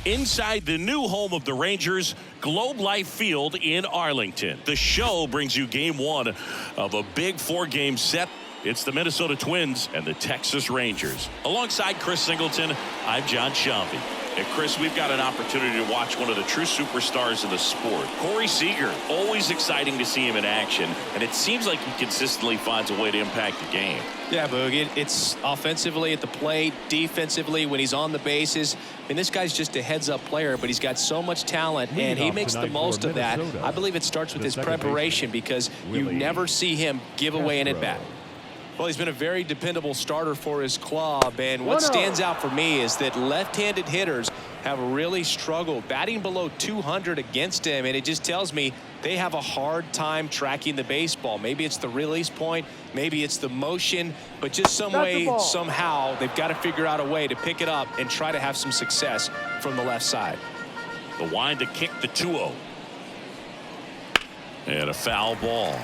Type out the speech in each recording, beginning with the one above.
Inside the new home of the Rangers, Globe Life Field in Arlington. The show brings you game one of a big four-game set. It's the Minnesota Twins and the Texas Rangers. Alongside Chris Singleton, I'm John Sciambi. And Chris, we've got an opportunity to watch one of the true superstars in the sport. Corey Seager, always exciting to see him in action, and it seems like he consistently finds a way to impact the game. Yeah, Boog, it's offensively at the plate, defensively when he's on the bases. And this guy's just a heads-up player, but he's got so much talent, and he makes the most of that. I believe it starts with his preparation because you never see him give away an at-bat. Well, he's been a very dependable starter for his club, and what stands out for me is that left-handed hitters have really struggled batting below 200 against him, and it just tells me they have a hard time tracking the baseball. Maybe it's the release point, maybe it's the motion, but just some way, somehow, they've got to figure out a way to pick it up and try to have some success from the left side. The wind to kick the 2-0. And a foul ball.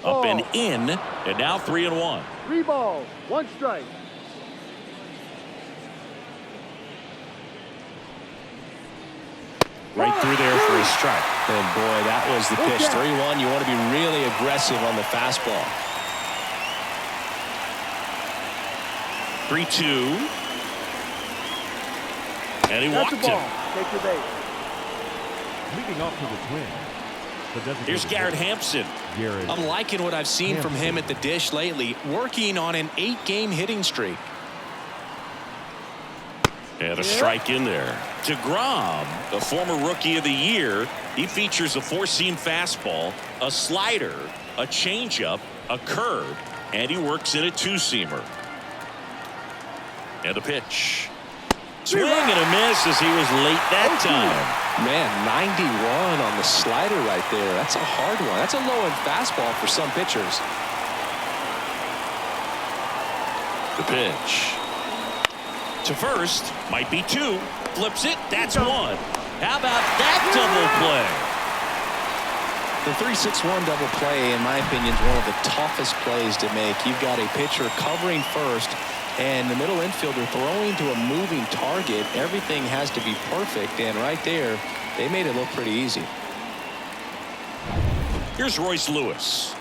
Up and in, and now 3-1. 3 balls, 1 strike. Right through there for a strike. And boy, that was the pitch. 3-1. You want to be really aggressive on the fastball. 3-2. And he walked him. Take your base. Leading off to the Twins. Here's Garrett Hampson. I'm liking what I've seen from him at the dish lately, working on an 8-game hitting streak. And a strike in there. DeGrom, the former Rookie of the Year, he features a 4-seam fastball, a slider, a changeup, a curve, and he works in a 2-seamer. And a pitch. Swing and a miss as he was late that time. Man, 91 on the slider right there. That's a hard one. That's a low-end fastball for some pitchers. The pitch. To first. Might be 2. Flips it. That's 1. How about that double play? The 3-6-1 double play, in my opinion, is one of the toughest plays to make. You've got a pitcher covering first, and the middle infielder throwing to a moving target. Everything has to be perfect, and right there, they made it look pretty easy. Here's Royce Lewis.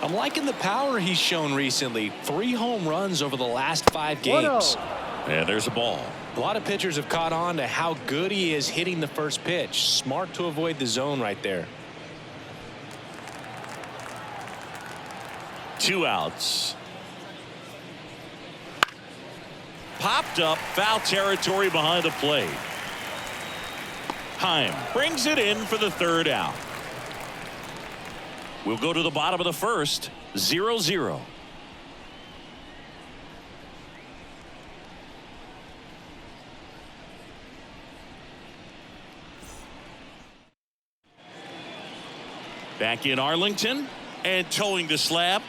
I'm liking the power he's shown recently. 3 home runs over the last 5 games. And there's a ball. A lot of pitchers have caught on to how good he is hitting the first pitch. Smart to avoid the zone right there. 2 outs. Popped up, foul territory behind the plate. Heim brings it in for the 3rd out. We'll go to the bottom of the first. 0-0. Back in Arlington and towing the slab,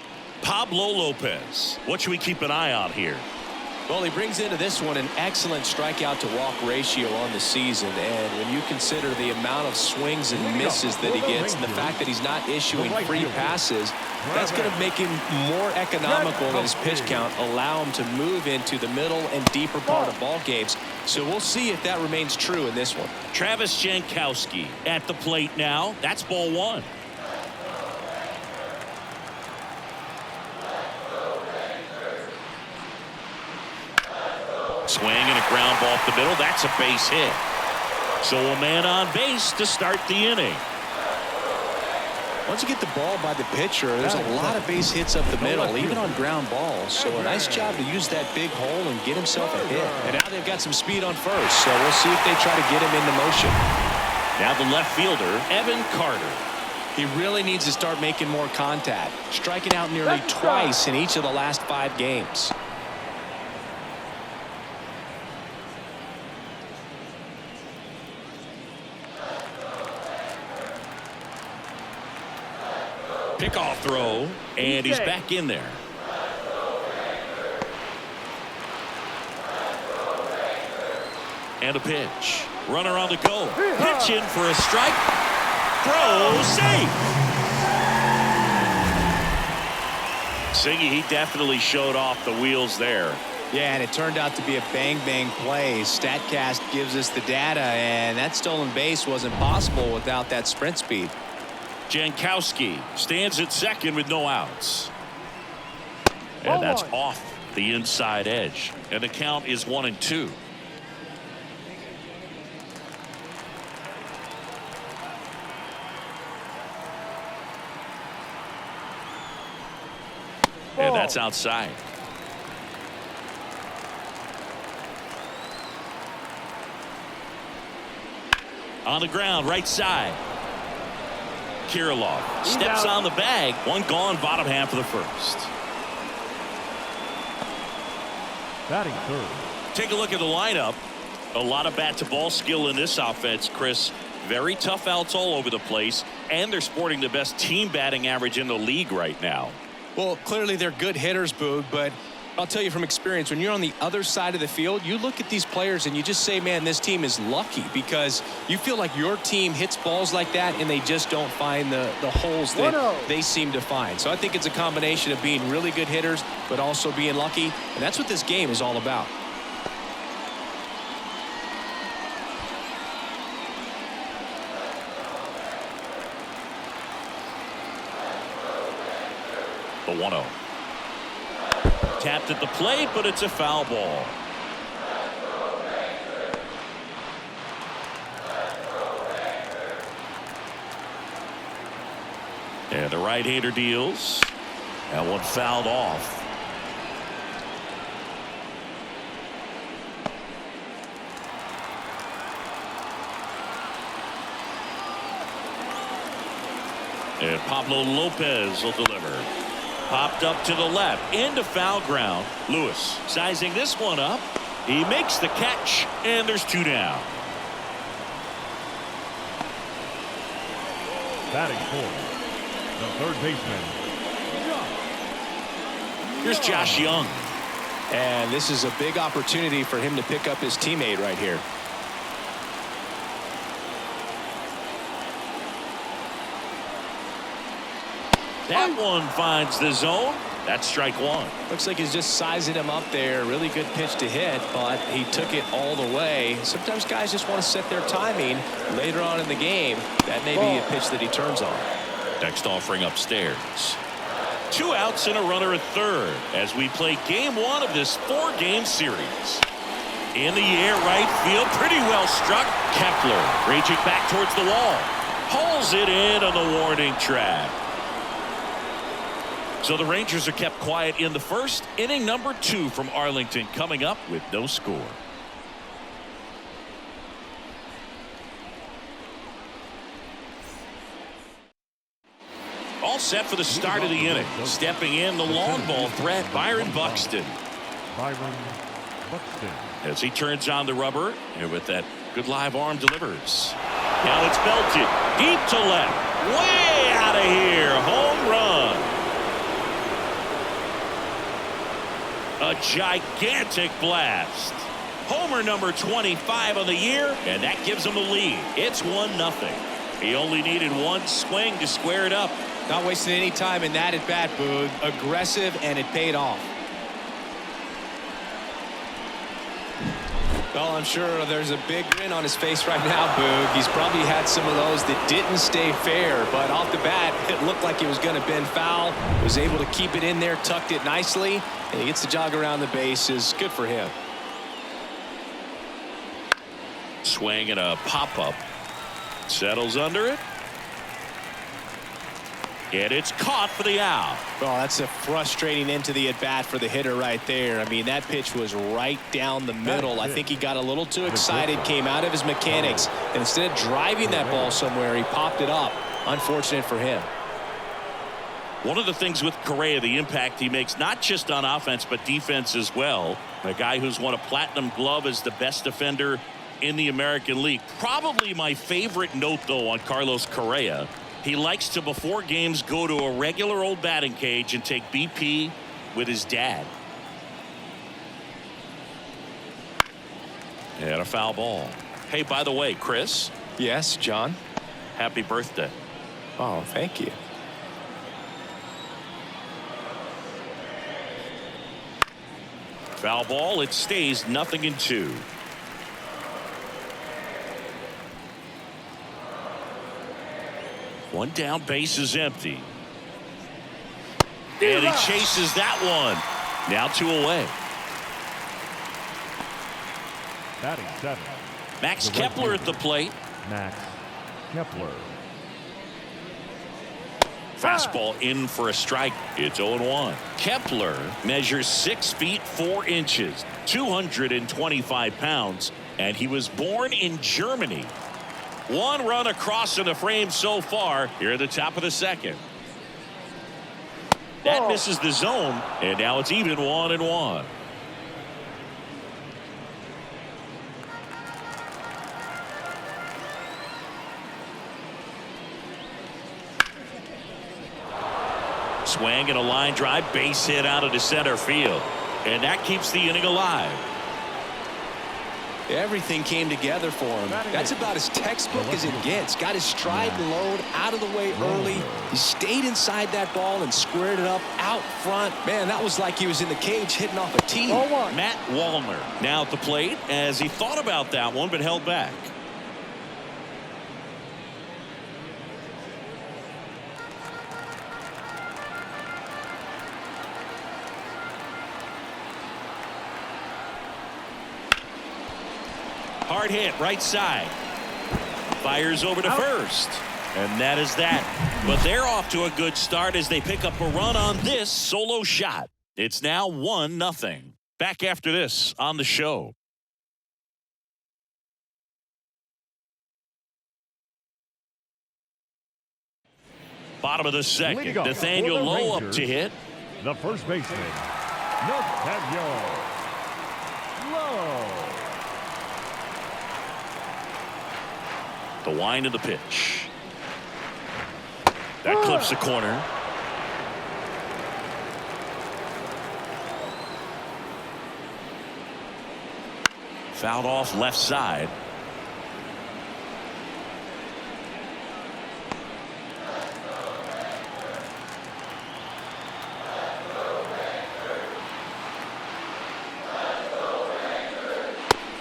Pablo Lopez. What should we keep an eye on here? Well, he brings into this one an excellent strikeout to walk ratio on the season, and when you consider the amount of swings and misses that he gets and the fact that he's not issuing free passes, that's going to make him more economical in his pitch count, allow him to move into the middle and deeper part of ball games. So we'll see if that remains true in this one. Travis Jankowski at the plate now. That's ball 1. Swing and a ground ball up the middle. That's a base hit. So a man on base to start the inning. Once you get the ball by the pitcher, there's a lot of base hits up the middle, even on ground balls. So a nice job to use that big hole and get himself a hit. And now they've got some speed on first, so we'll see if they try to get him into motion. Now the left fielder, Evan Carter. He really needs to start making more contact, striking out nearly twice in each of the last 5 games. Pickoff throw, and he's back in there. And a pitch. Runner on the go. Pitch in for a strike. Throw safe. Singy, he definitely showed off the wheels there. Yeah, and it turned out to be a bang-bang play. StatCast gives us the data, and that stolen base wasn't possible without that sprint speed. Jankowski stands at second with no outs. And that's off the inside edge. And the count is 1-2. And that's outside. On the ground, right side. Kirilloff steps on the bag. One gone, bottom half of the first. Batting third. Take a look at the lineup. A lot of bat-to-ball skill in this offense, Chris. Very tough outs all over the place, and they're sporting the best team batting average in the league right now. Well, clearly they're good hitters, Boog, but I'll tell you from experience, when you're on the other side of the field, you look at these players and you just say, man, this team is lucky, because you feel like your team hits balls like that and they just don't find the holes that they seem to find. So I think it's a combination of being really good hitters, but also being lucky, and that's what this game is all about. The 1-0. Tapped at the plate, but it's a foul ball. And the right-hander deals. That one fouled off. And Pablo Lopez will deliver. Popped up to the left into foul ground. Lewis sizing this one up. He makes the catch, and there's 2 down. Batting fourth, the third baseman. Here's Josh Young. And this is a big opportunity for him to pick up his teammate right here. That one finds the zone. That's strike one. Looks like he's just sizing him up there. Really good pitch to hit, but he took it all the way. Sometimes guys just want to set their timing later on in the game. That may be a pitch that he turns on. Next offering upstairs. 2 outs and a runner at third as we play game 1 of this 4-game series. In the air, right field, pretty well struck. Kepler reaching back towards the wall. Pulls it in on the warning track. So the Rangers are kept quiet in the first. Inning number 2 from Arlington coming up with no score. All set for the start of the inning. Stepping in, the long ball threat, Byron Buxton. Byron Buxton. As he turns on the rubber, and with that good live arm delivers. Now it's belted deep to left. Way out of here. Home run. A gigantic blast. Homer number 25 of the year, and that gives him the lead. It's 1-0. He only needed one swing to square it up. Not wasting any time in that at bat, Boog. Aggressive, and it paid off. Well, I'm sure there's a big grin on his face right now, Boog. He's probably had some of those that didn't stay fair, but off the bat, it looked like it was going to bend foul. Was able to keep it in there, tucked it nicely, and he gets the jog around the bases. Good for him. Swing and a pop-up. Settles under it. And it's caught for the out. Well, that's a frustrating end to the at-bat for the hitter right there. I mean, that pitch was right down the middle. I think he got a little too excited, came out of his mechanics, and instead of driving that ball somewhere, he popped it up. Unfortunate for him. One of the things with Correa, the impact he makes, not just on offense, but defense as well. A guy who's won a platinum glove as the best defender in the American League. Probably my favorite note, though, on Carlos Correa. He likes to, before games, go to a regular old batting cage and take BP with his dad. And a foul ball. Hey, by the way, Chris. Yes, John. Happy birthday. Oh, thank you. Foul ball. It stays 0-2. One down, base is empty. And he chases that one. Now 2 away. Batting 7. Max Kepler at the plate. Max Kepler. Fastball in for a strike. It's 0-1. Kepler measures 6 feet 4 inches, 225 pounds, and he was born in Germany. 1 run across in the frame so far here at the top of the second. That misses the zone, and now it's even 1-1. Swing and a line drive, base hit out into center field, and that keeps the inning alive. Everything came together for him. That's about as textbook as it gets. Got his stride and load out of the way early. He stayed inside that ball and squared it up out front. Man, that was like he was in the cage hitting off a tee. Matt Wallner now at the plate as he thought about that one but held back. Hard hit right side. Fires over to first. And that is that. But they're off to a good start as they pick up a run on this solo shot. It's now 1-0. Back after this on the show. Bottom of the second. Nathaniel Lowe up to hit. The first baseman, Nathaniel Lowe. The wind of the pitch. That clips the corner. Fouled off left side.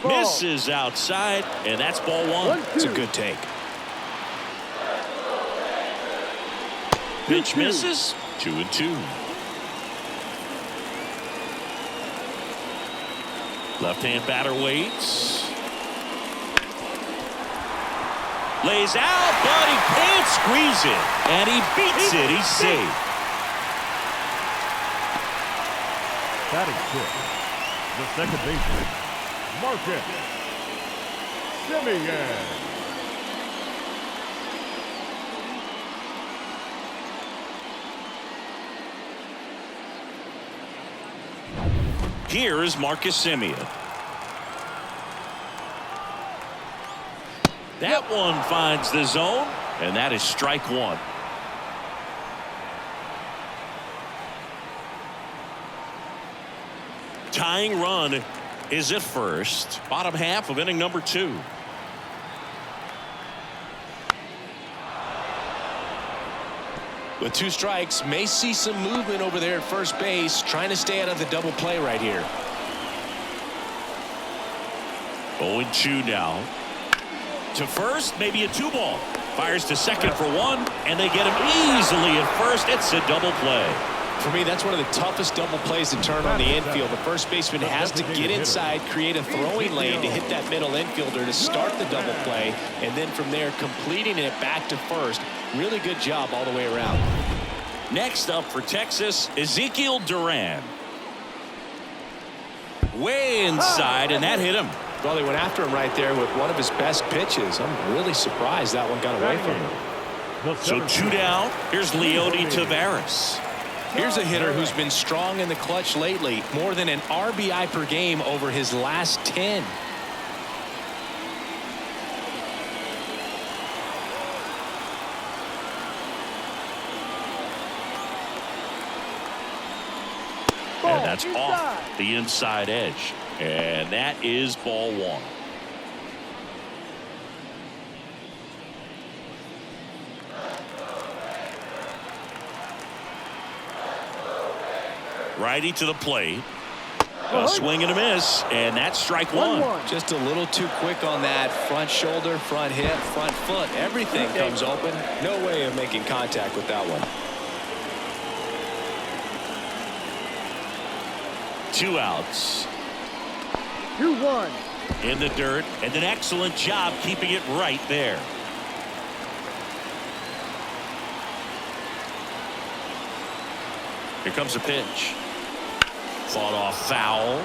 Misses outside, and that's ball 1. It's a good take. Pitch misses. 2-2. Left-hand batter waits. Lays out, but he can't squeeze it, and he beats it. He's safe. Batting 6. The second baseman, Marcus Semien. Here is Marcus Semien. That one finds the zone, and that is strike 1. Tying run is at first. Bottom half of inning number 2. With 2 strikes, may see some movement over there at first base, trying to stay out of the double play right here. 0-2 now. To first, maybe a 2-ball. Fires to second for 1, and they get him easily at first. It's a double play. For me, that's one of the toughest double plays to turn on the infield. The first baseman has to get inside, create a throwing lane to hit that middle infielder to start the double play, and then from there completing it back to first. Really good job all the way around. Next up for Texas, Ezekiel Duran. Way inside, and that hit him. Well, they went after him right there with one of his best pitches. I'm really surprised that one got away from him. So 2 down. Here's Leody Taveras. Here's a hitter who's been strong in the clutch lately. More than an RBI per game over his last 10. And that's off the inside edge. And that is ball 1. Righty to the plate. A swing and a miss, and that's strike one. Just a little too quick on that. Front shoulder, front hip, front foot. Everything comes open. No way of making contact with that one. 2 outs. 2-1. In the dirt, and an excellent job keeping it right there. Here comes a pitch. Fought off foul.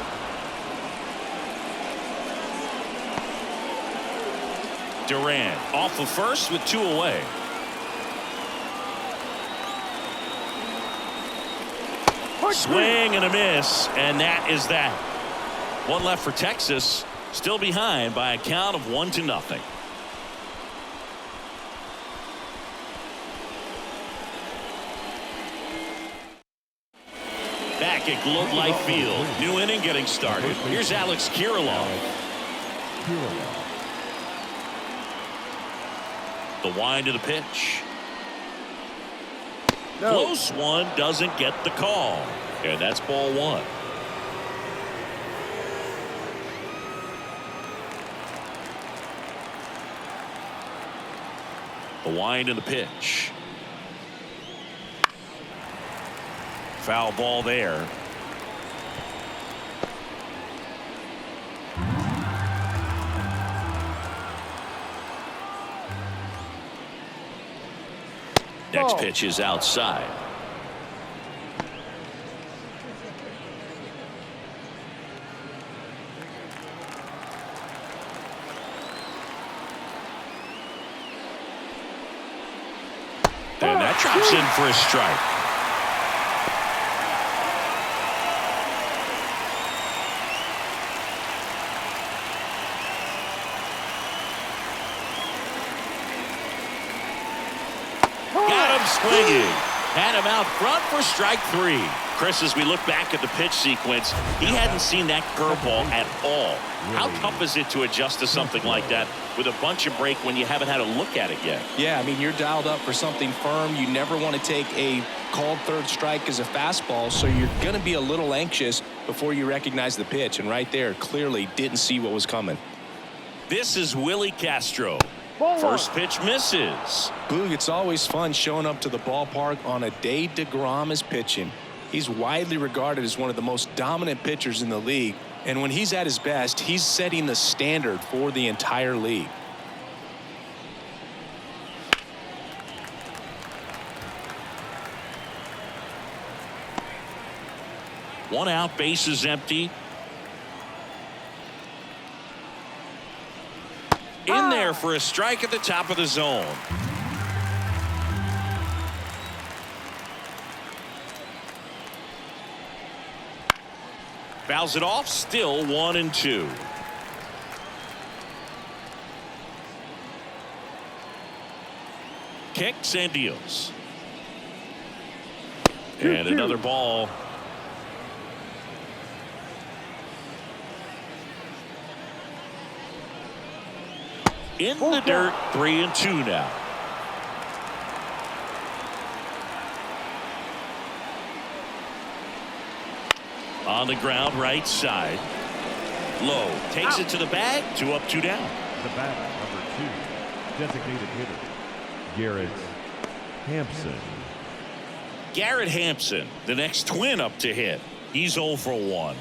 Duran off of first with 2 away. Swing and a miss, and that is that. 1 left for Texas, still behind by a count of 1-0. Back at Globe Life Field, new inning getting started. Here's Alex Kirilloff. The wind of the pitch. No. Close one, doesn't get the call. And that's ball 1. The wind of the pitch. Foul ball there. Next pitch is outside. And that drops in for a strike. Got him swinging. Had him out front for strike 3. Chris, as we look back at the pitch sequence, he hadn't seen that curveball at all. How tough is it to adjust to something like that with a bunch of break when you haven't had a look at it yet? Yeah, I mean, you're dialed up for something firm. You never want to take a called third strike as a fastball, so you're going to be a little anxious before you recognize the pitch. And right there, clearly didn't see what was coming. This is Willie Castro. First pitch misses. Boog, it's always fun showing up to the ballpark on a day DeGrom is pitching. He's widely regarded as one of the most dominant pitchers in the league. And when he's at his best, he's setting the standard for the entire league. One out, bases empty. In there for a strike at the top of the zone. Fouls it off, still 1-2. Kicks and deals. And another ball. In the dirt, 3-2 now. On the ground, right side. Low takes it to the bag. 2 up, 2 down. The batter, number 2, designated hitter, Garrett Hampson. Garrett Hampson, the next Twin up to hit. He's 0 for 1.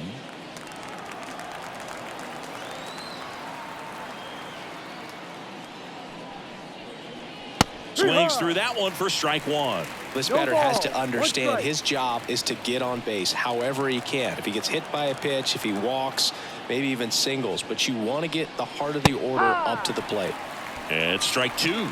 Swings through that one for strike 1. This batter has to understand his job is to get on base however he can. If he gets hit by a pitch, if he walks, maybe even singles, but you want to get the heart of the order up to the plate. And strike 2.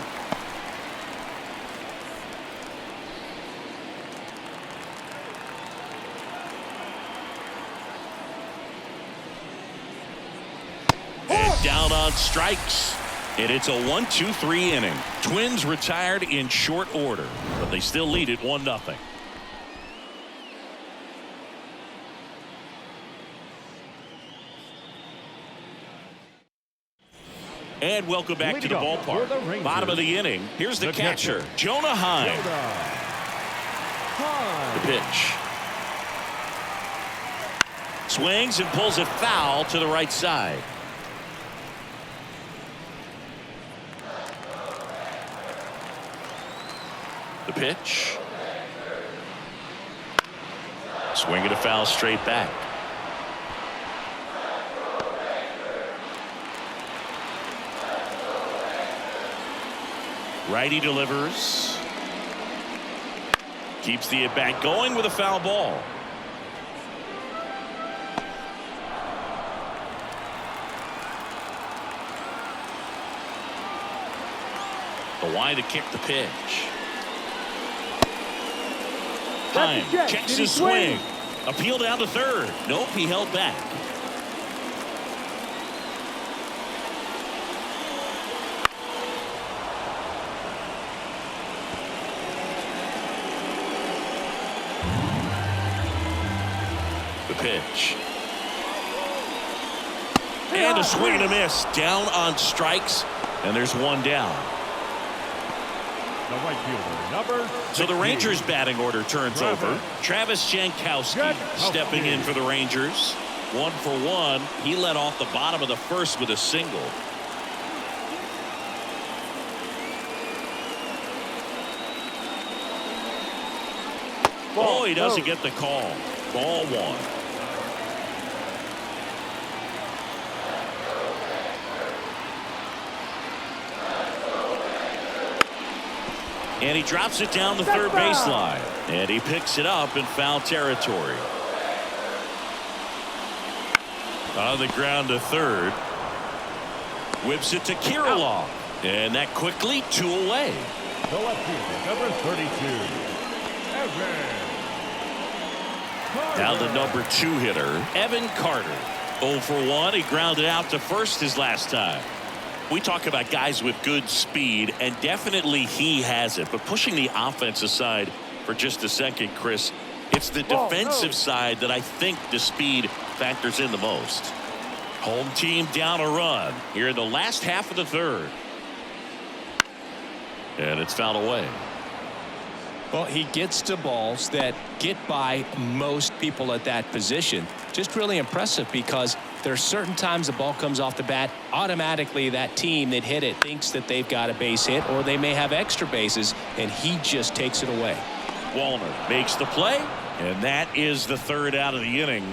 And down on strikes. And it's a 1-2-3 inning. Twins retired in short order, but they still lead it 1-0. And welcome back to the ballpark. Bottom of the inning. Here's the catcher, Jonah Heim. The pitch. Swings and pulls it foul to the right side. The pitch. Swinging a foul straight back. Righty delivers. Keeps the at-bat going with a foul ball. The wide to kick the pitch. Time checks his swing. Appeal down to third. Nope, he held back. The pitch. And a swing and a miss. Down on strikes, and there's one down. The right fielder, number 16. So the Rangers batting order turns over. Travis Jankowski stepping in for the Rangers. 1 for 1. He led off the bottom of the first with a single. Oh, he doesn't get the call. Ball 1. And he drops it down the third baseline. And he picks it up in foul territory. On the ground to third. Whips it to Kirilloff. And that quickly 2 away. The left fielder, number 32. Evan Carter. Now the number 2 hitter, Evan Carter. 0 for 1. He grounded out to first his last time. We talk about guys with good speed, and definitely he has it. But pushing the offense aside for just a second, Chris, it's the defensive side that I think the speed factors in the most. Home team down a run here in the last half of the third. And it's fouled away. Well, he gets to balls that get by most people at that position. Just really impressive because there are certain times the ball comes off the bat, automatically that team that hit it thinks that they've got a base hit or they may have extra bases, and he just takes it away. Wallner makes the play, and that is the third out of the inning.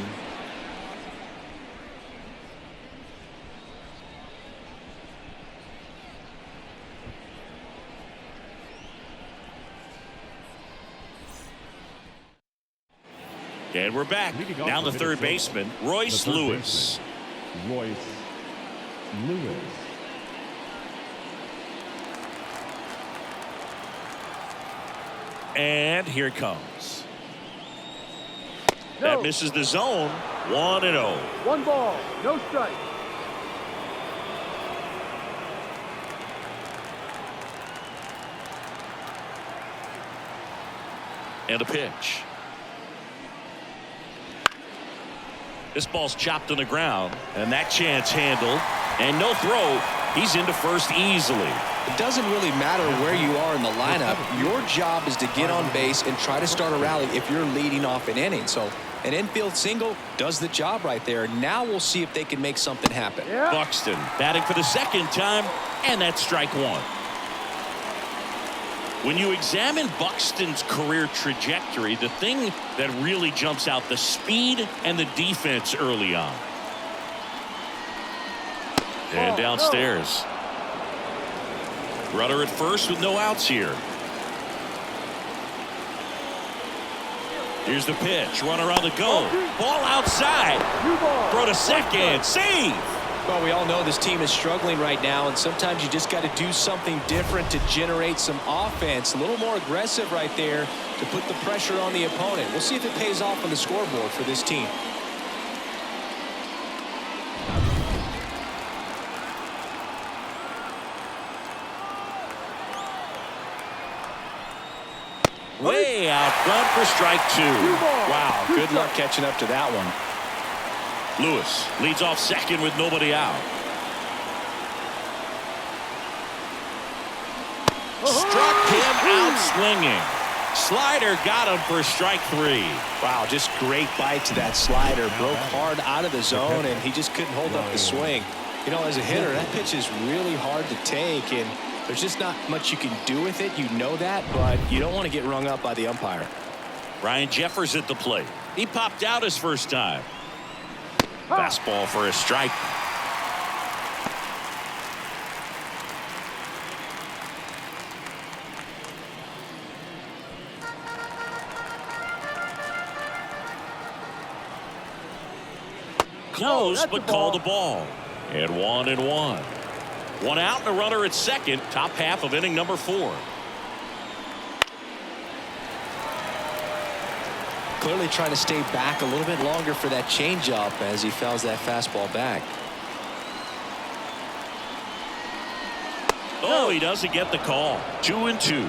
And we're back. Now the third baseman, Royce Lewis. Royce Lewis. And here it comes. That misses the zone. 1-0. 1 ball, no strike. And a pitch. This ball's chopped on the ground, and that chance handled, and no throw. He's into first easily. It doesn't really matter where you are in the lineup. Your job is to get on base and try to start a rally if you're leading off an inning. So an infield single does the job right there. Now we'll see if they can make something happen. Buxton batting for the second time, and that's strike 1. When you examine Buxton's career trajectory, the thing that really jumps out, the speed and the defense early on. And downstairs. Runner at first with no outs here. Here's the pitch. Runner on the go. Ball outside. Throw to second. Save. Well, we all know this team is struggling right now, and sometimes you just got to do something different to generate some offense. A little more aggressive right there to put the pressure on the opponent. We'll see if it pays off on the scoreboard for this team. Way out front for strike 2. Wow, good luck catching up to that one. Lewis leads off second with nobody out. Struck him out swinging. Slider got him for strike 3. Wow, just great bite to that slider. Broke hard out of the zone, and he just couldn't hold up the swing. You know, as a hitter, that pitch is really hard to take, and there's just not much you can do with it. You know that, but you don't want to get rung up by the umpire. Ryan Jeffers at the plate. He popped out his first time. Fastball for a strike. Close, but called the ball. And 1-1. One out and a runner at second. Top half of inning number 4. Clearly trying to stay back a little bit longer for that changeup as he fouls that fastball back. Oh, he doesn't get the call. 2-2.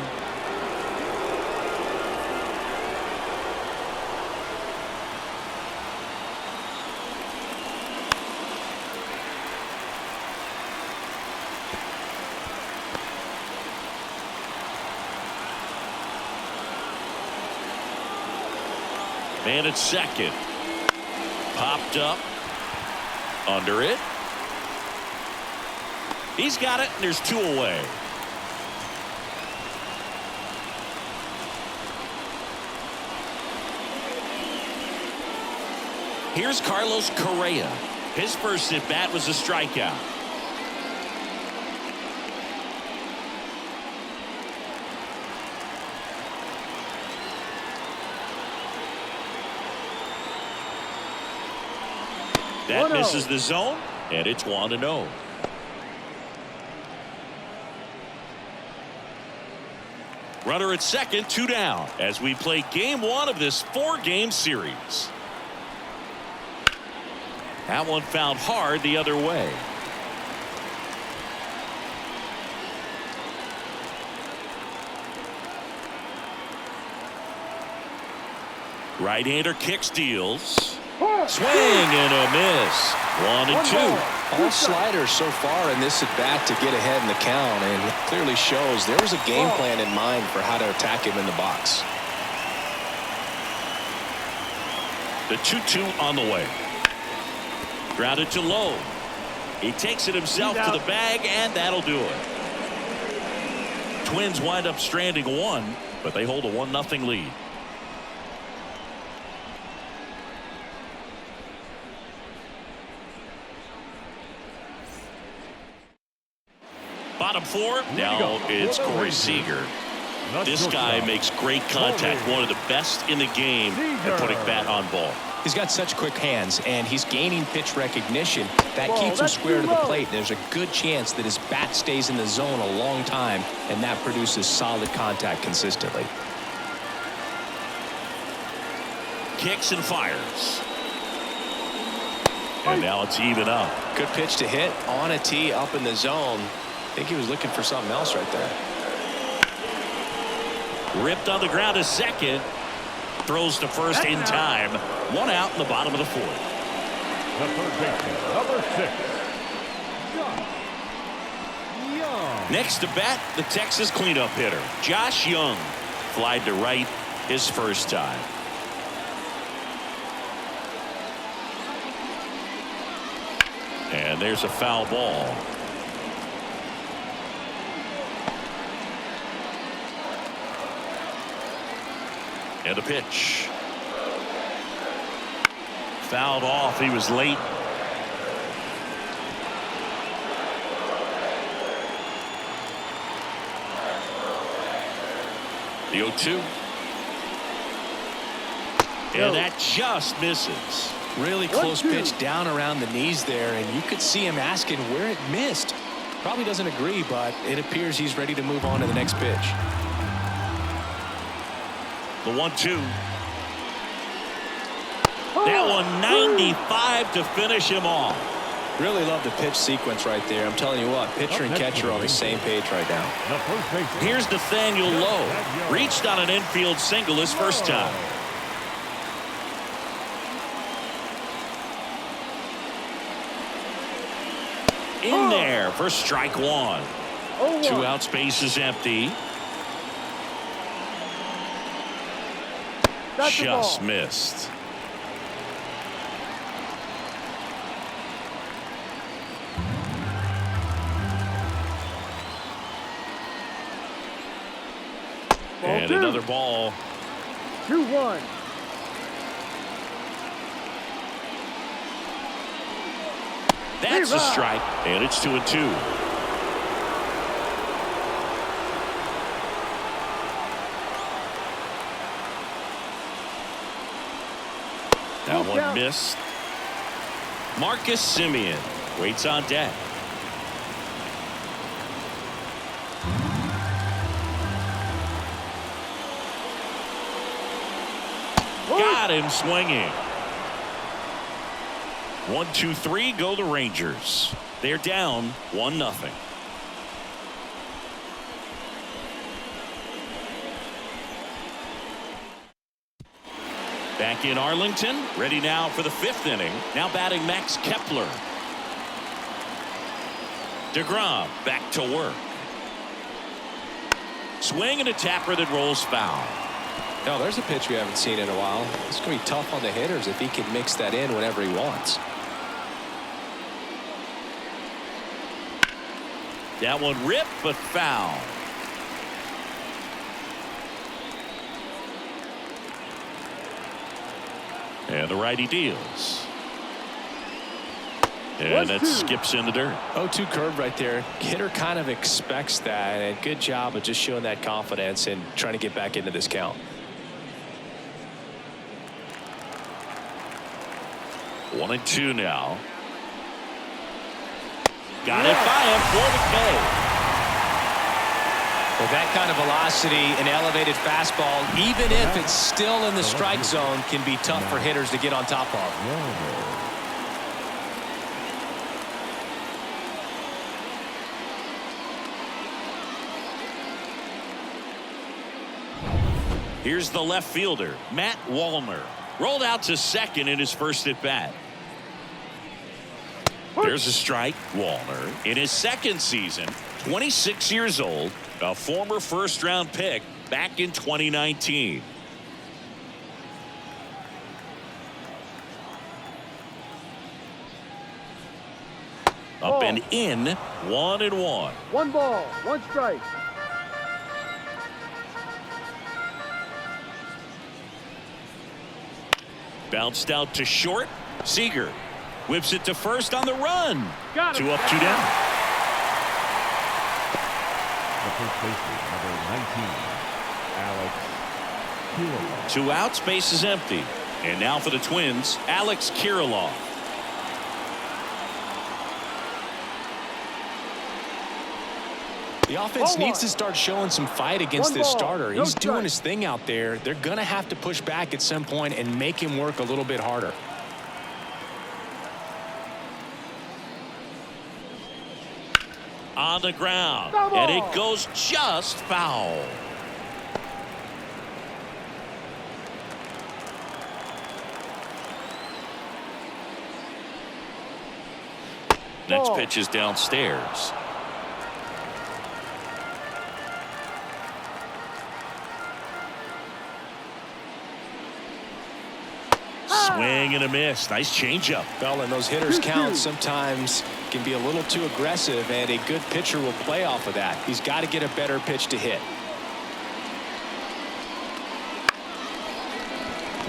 Man at second. Popped up. Under it. He's got it, and there's 2 away. Here's Carlos Correa. His first at bat was a strikeout. That misses the zone, and it's 1-0. Runner at second, 2 down, as we play game 1 of this 4-game series. That one fouled hard the other way. Right-hander kicks, deals. Swing and a miss. 1-2. All sliders so far in this at bat to get ahead in the count, and it clearly shows there was a game plan in mind for how to attack him in the box. The 2-2 on the way. Grounded to low. He takes it himself to the bag, and that'll do it. Twins wind up stranding 1, but they hold a 1-0 lead. Bottom 4, now it's Corey Seager. This guy makes great contact, one of the best in the game at putting bat on ball. He's got such quick hands, and he's gaining pitch recognition. That keeps him square to the plate. There's a good chance that his bat stays in the zone a long time, and that produces solid contact consistently. Kicks and fires. And now it's even up. Good pitch to hit on a tee up in the zone. I think he was looking for something else right there. Ripped on the ground to second. Throws to first in time. 1 out in the bottom of the 4th. The third baseman, number 6. Young. Next to bat, the Texas cleanup hitter, Josh Young. Flied to right his first time. And there's a foul ball. And a pitch. Fouled off. He was late. The 0-2. And that just misses. Really close pitch down around the knees there, and you could see him asking where it missed. Probably doesn't agree, but it appears he's ready to move on to the next pitch. The 1-2. That one 95 to finish him off. Really love the pitch sequence right there. I'm telling you what, pitcher and catcher are on the same page right now. Here's Nathaniel Lowe. Reached on an infield single his first time. In there for strike 1. 2 out, space is empty. Just missed. And another ball. 2-1. That's a strike, and it's 2-2. That one missed. Marcus Semien waits on deck. Got him swinging. 1-2-3 go the Rangers. They're down 1-0. Back in Arlington, ready now for the 5th inning. Now batting Max Kepler. DeGrom back to work. Swing and a tapper that rolls foul. No, there's a pitch we haven't seen in a while. It's going to be tough on the hitters if he can mix that in whenever he wants. That one ripped, but foul. And the righty deals. And that skips in the dirt. 0-2 curve right there. Hitter kind of expects that, and good job of just showing that confidence and trying to get back into this count. 1-2 now. Got it by him for the K. With that kind of velocity, an elevated fastball, even if it's still in the strike zone, can be tough for hitters to get on top of. Here's the left fielder, Matt Wallner. Rolled out to second in his first at bat. There's a strike. Wallner in his second season, 26 years old, a former first-round pick back in 2019. Up and in, 1-1. 1 ball, 1 strike. Bounced out to short. Seager whips it to first on the run. Got it. 2 up, 2 down. The first baseman, number 19, Alex Kirilloff. 2 outs, base is empty. And now for the Twins, Alex Kirilloff. The offense needs to start showing some fight against this starter. He's doing his thing out there. They're going to have to push back at some point and make him work a little bit harder. On the ground. And it goes just foul. Next pitch is downstairs. Swing and a miss. Nice changeup. Well, and those hitters count sometimes can be a little too aggressive, and a good pitcher will play off of that. He's got to get a better pitch to hit.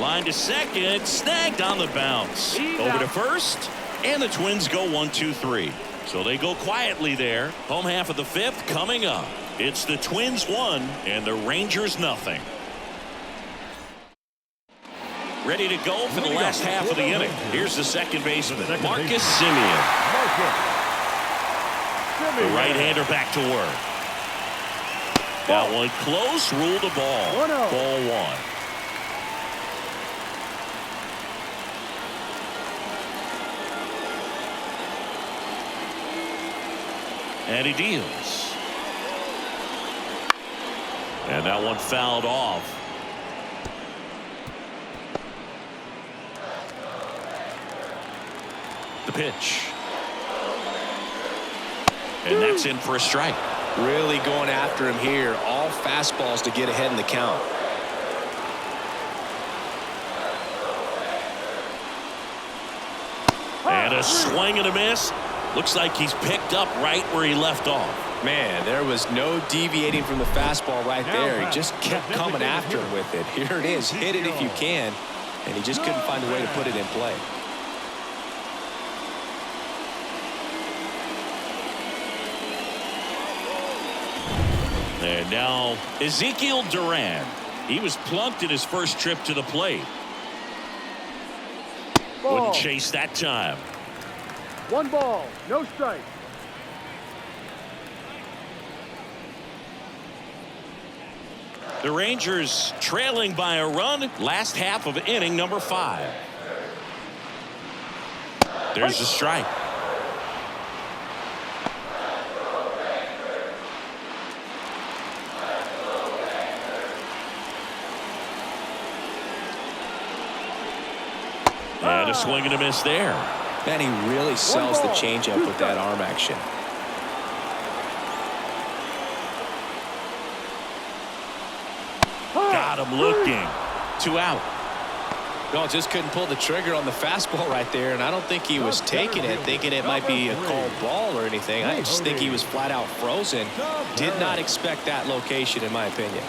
Line to second, snagged on the bounce. Over to first, and the Twins go 1-2-3. So they go quietly there. Home half of the 5th coming up. It's the Twins 1 and the Rangers nothing. Ready to go for the last half of the inning. Here's the second baseman, Marcus Semien. The right-hander back to work. That one close, ruled a ball. Ball 1. And he deals. And that one fouled off. The pitch. And that's in for a strike. Really going after him here. All fastballs to get ahead in the count. a swing and a miss. Looks like he's picked up right where he left off. Man, there was no deviating from the fastball right there. He just kept coming after him with it. Here it is. Hit it if you can. And he just couldn't find a way to put it in play. And now Ezekiel Duran. He was plunked in his first trip to the plate. Ball. Wouldn't chase that time. 1 ball, no strike. The Rangers trailing by a run. Last half of inning number 5. There's a strike. And a swing and a miss there. And he really sells the changeup with that arm action. Got him looking. 2 out. No, just couldn't pull the trigger on the fastball right there, and I don't think he was taking it, thinking it might be a called ball or anything. I just think he was flat out frozen. Did not expect that location, in my opinion.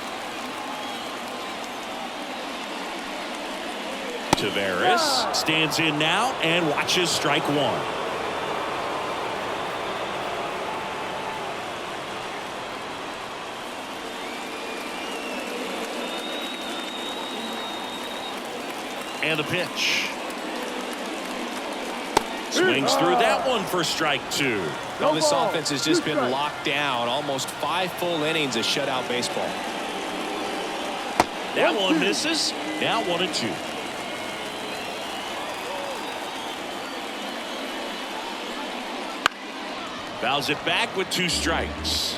Taveras stands in now and watches strike 1. And a pitch. Swings through that one for strike 2. Well, this offense has just been locked down. Almost 5 full innings of shutout baseball. That one misses. Now 1-2. Fouls it back with 2 strikes.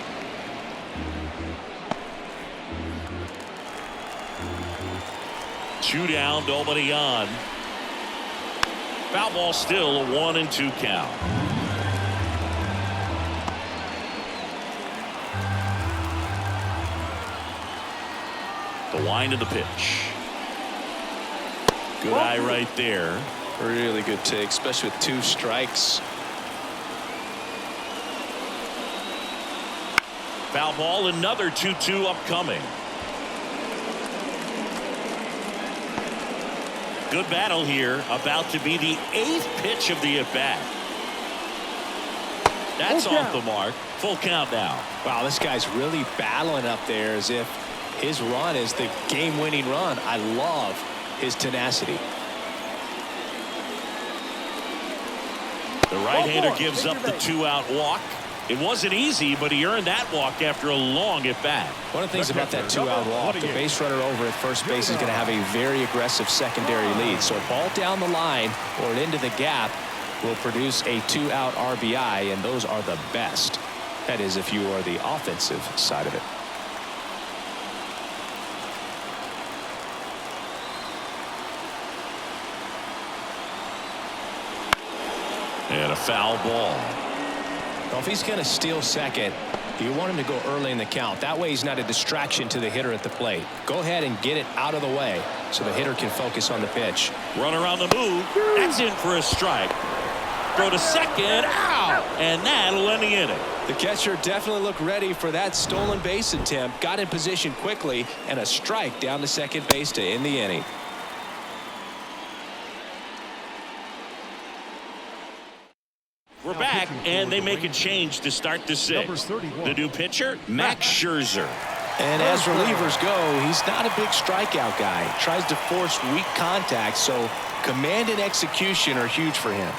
Two down, nobody on. Foul ball still a 1-2 count. The wind of the pitch. Good eye right there. Really good take, especially with 2 strikes. Foul ball, another 2-2 upcoming. Good battle here. About to be the 8th pitch of the at-bat. That's off the mark. Full count now. Wow, this guy's really battling up there as if his run is the game-winning run. I love his tenacity. The right-hander gives up the 2-out walk. It wasn't easy, but he earned that walk after a long at-bat. One of the things about that 2-out walk, the base runner over at first base is going to have a very aggressive secondary lead. So a ball down the line or into the gap will produce a 2-out RBI, and those are the best. That is, if you are the offensive side of it. And a foul ball. Well, if he's going to steal second, you want him to go early in the count. That way he's not a distraction to the hitter at the plate. Go ahead and get it out of the way so the hitter can focus on the pitch. Runner on the move. That's in for a strike. Throw to second. Out. And that'll end the inning. The catcher definitely looked ready for that stolen base attempt. Got in position quickly, and a strike down to second base to end the inning. We're back, and they make a change to start the 6th. The new pitcher, Max Scherzer. And as relievers go, he's not a big strikeout guy. Tries to force weak contact, so command and execution are huge for him.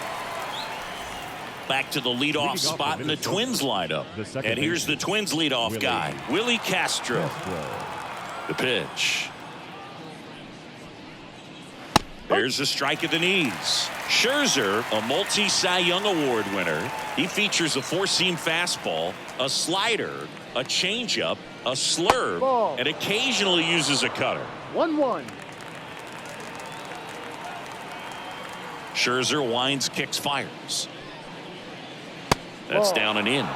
Back to the leadoff spot in the Twins lineup. And here's the Twins leadoff guy, Willie Castro. The pitch. There's a strike at the knees. Scherzer, a multi-Cy Young Award winner. He features a 4-seam fastball, a slider, a changeup, a slurve, and occasionally uses a cutter. 1-1. Scherzer winds, kicks, fires. That's down and in.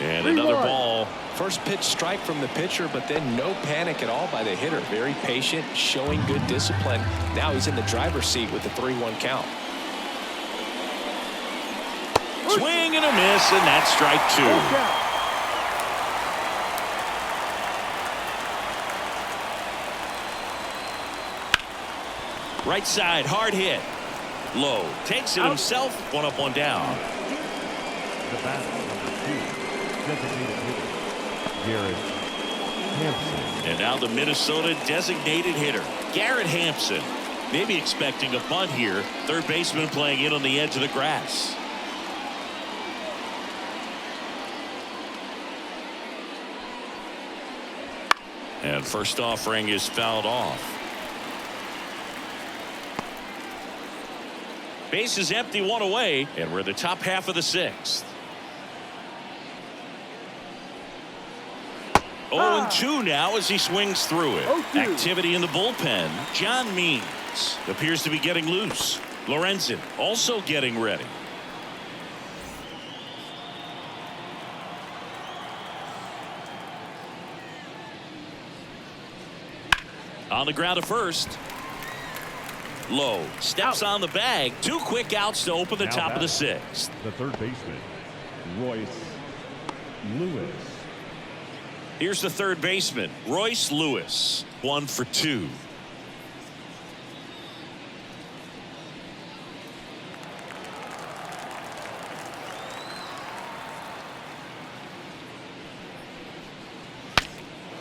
And another ball. First pitch strike from the pitcher, but then no panic at all by the hitter. Very patient, showing good discipline. Now he's in the driver's seat with the 3-1 count. Swing and a miss, and that's strike 2. Right side, hard hit. Low takes it himself. 1 up, 1 down. The batter, number 2, designated hitter, Garrett Hampson. And now the Minnesota designated hitter, Garrett Hampson. Maybe expecting a bunt here. Third baseman playing in on the edge of the grass. And first offering is fouled off. Base is empty, 1 away, and we're in the top half of the 6th. 0-2 now as he swings through it. Activity in the bullpen. John Means appears to be getting loose. Lorenzen also getting ready. On the ground to first. Low steps on the bag. 2 quick outs to open the top of the 6th. The third baseman, Royce Lewis. Here's the third baseman, Royce Lewis. 1 for 2.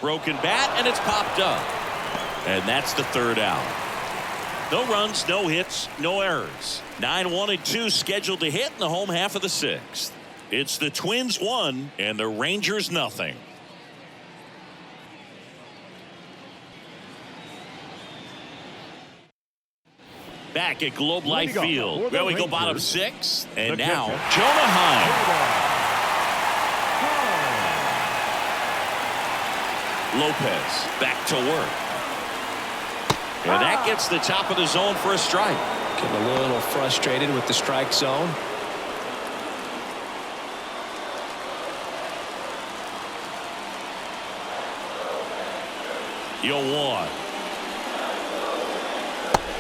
Broken bat, and it's popped up. And that's the 3rd out. No runs, no hits, no errors. 9-1-2 scheduled to hit in the home half of the 6th. It's the Twins 1 and the Rangers nothing. Back at Globe Life Field, where we go bottom 6, and now Jonah Heim. Lopez back to work. And that gets the top of the zone for a strike. Getting a little frustrated with the strike zone. You'll want.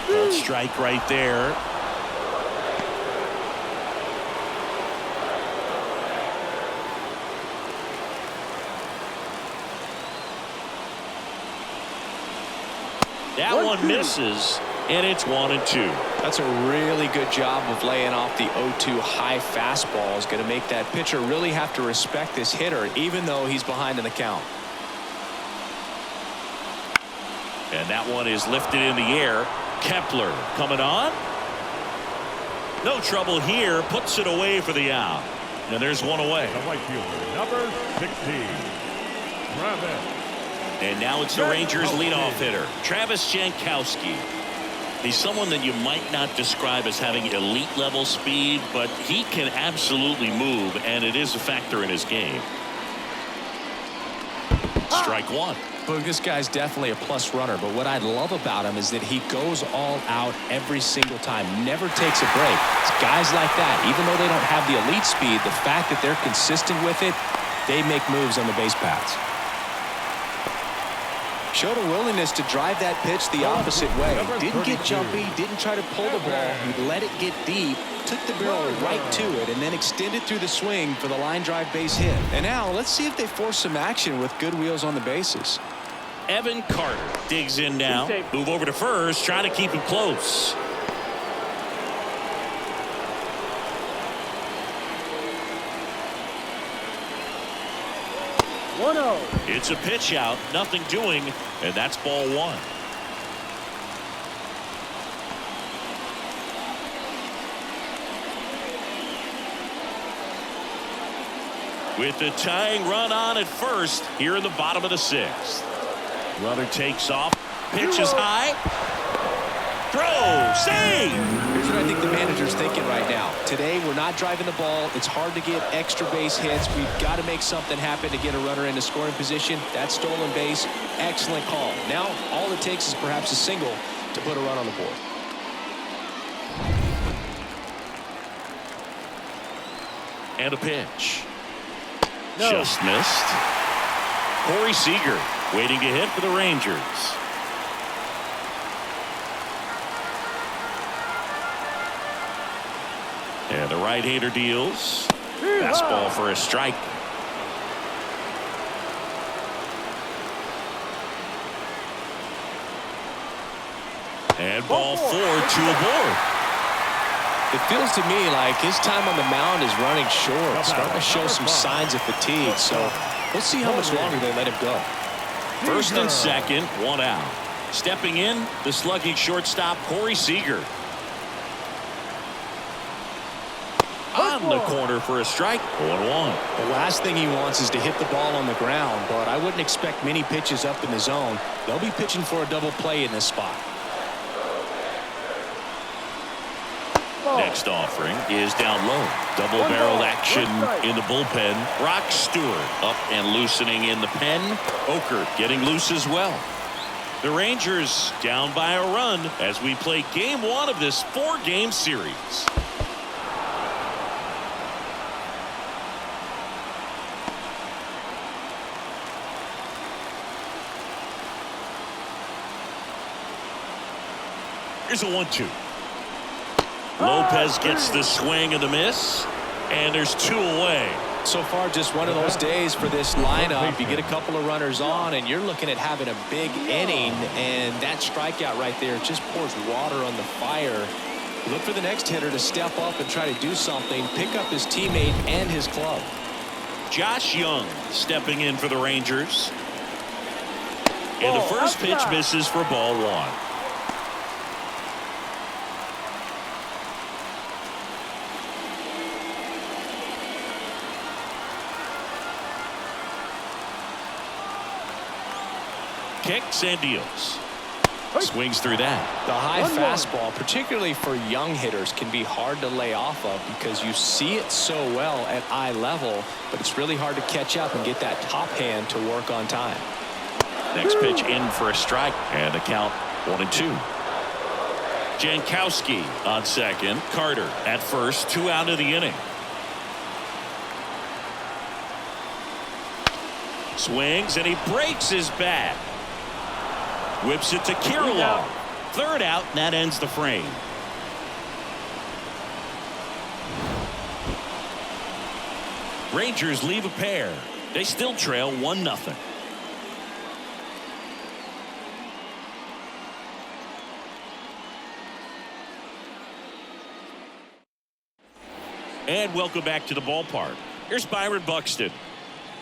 Ball strike right there. That one misses, and it's 1-2. That's a really good job of laying off the 0-2 high fastball. Is going to make that pitcher really have to respect this hitter, even though he's behind in the count. And that one is lifted in the air. Kepler coming on. No trouble here. Puts it away for the out. And there's 1 away. The right fielder, number 16, Travis. And now it's the Rangers leadoff hitter, Travis Jankowski. He's someone that you might not describe as having elite level speed, but he can absolutely move, and it is a factor in his game. Strike 1. Boog, this guy's definitely a plus runner, but what I love about him is that he goes all out every single time, never takes a break. It's guys like that, even though they don't have the elite speed, the fact that they're consistent with it, they make moves on the base paths. Showed a willingness to drive that pitch the opposite way. Didn't get jumpy, didn't try to pull the ball. He let it get deep, took the barrel right to it, and then extended through the swing for the line drive base hit. And now let's see if they force some action with good wheels on the bases. Evan Carter digs in now. Move over to first, trying to keep him close. It's a pitch out, nothing doing, and that's ball 1. With the tying run on at first here in the bottom of the 6th. Runner takes off, pitches high, throw, save. Here's what I think the manager's thinking right now. Today we're not driving the ball. It's hard to get extra base hits. We've got to make something happen to get a runner into scoring position. That stolen base, excellent call. Now all it takes is perhaps a single to put a run on the board. And a pitch. Just missed. Corey Seager waiting to hit for the Rangers. And the right-hander deals. Fastball for a strike. And ball 4, 2 aboard. It feels to me like his time on the mound is running short, starting to show some signs of fatigue. So we'll see how much longer they let him go. First and second, 1 out. Stepping in, the slugging shortstop, Corey Seager. On the corner for a strike, 0-1. The last thing he wants is to hit the ball on the ground, but I wouldn't expect many pitches up in the zone. They'll be pitching for a double play in this spot. Next offering is down low. Double-barreled action in the bullpen. Brock Stewart up and loosening in the pen. Oker getting loose as well. The Rangers down by a run as we play game 1 of this 4-game series. Here's a 1-2. Lopez gets the swing and the miss, and there's 2 away. So far, just one of those days for this lineup. You get a couple of runners on, and you're looking at having a big inning, and that strikeout right there just pours water on the fire. Look for the next hitter to step up and try to do something, pick up his teammate and his club. Josh Young stepping in for the Rangers. And the first pitch misses for ball 1. Kicks and deals. Swings through that. The high fastball, particularly for young hitters, can be hard to lay off of because you see it so well at eye level, but it's really hard to catch up and get that top hand to work on time. Next pitch in for a strike, and the count 1-2. Jankowski on second. Carter at first. 2 out of the inning. Swings and he breaks his bat. Whips it to Kirilloff. 3rd out, and that ends the frame. Rangers leave a pair. They still trail 1-0. And welcome back to the ballpark. Here's Byron Buxton.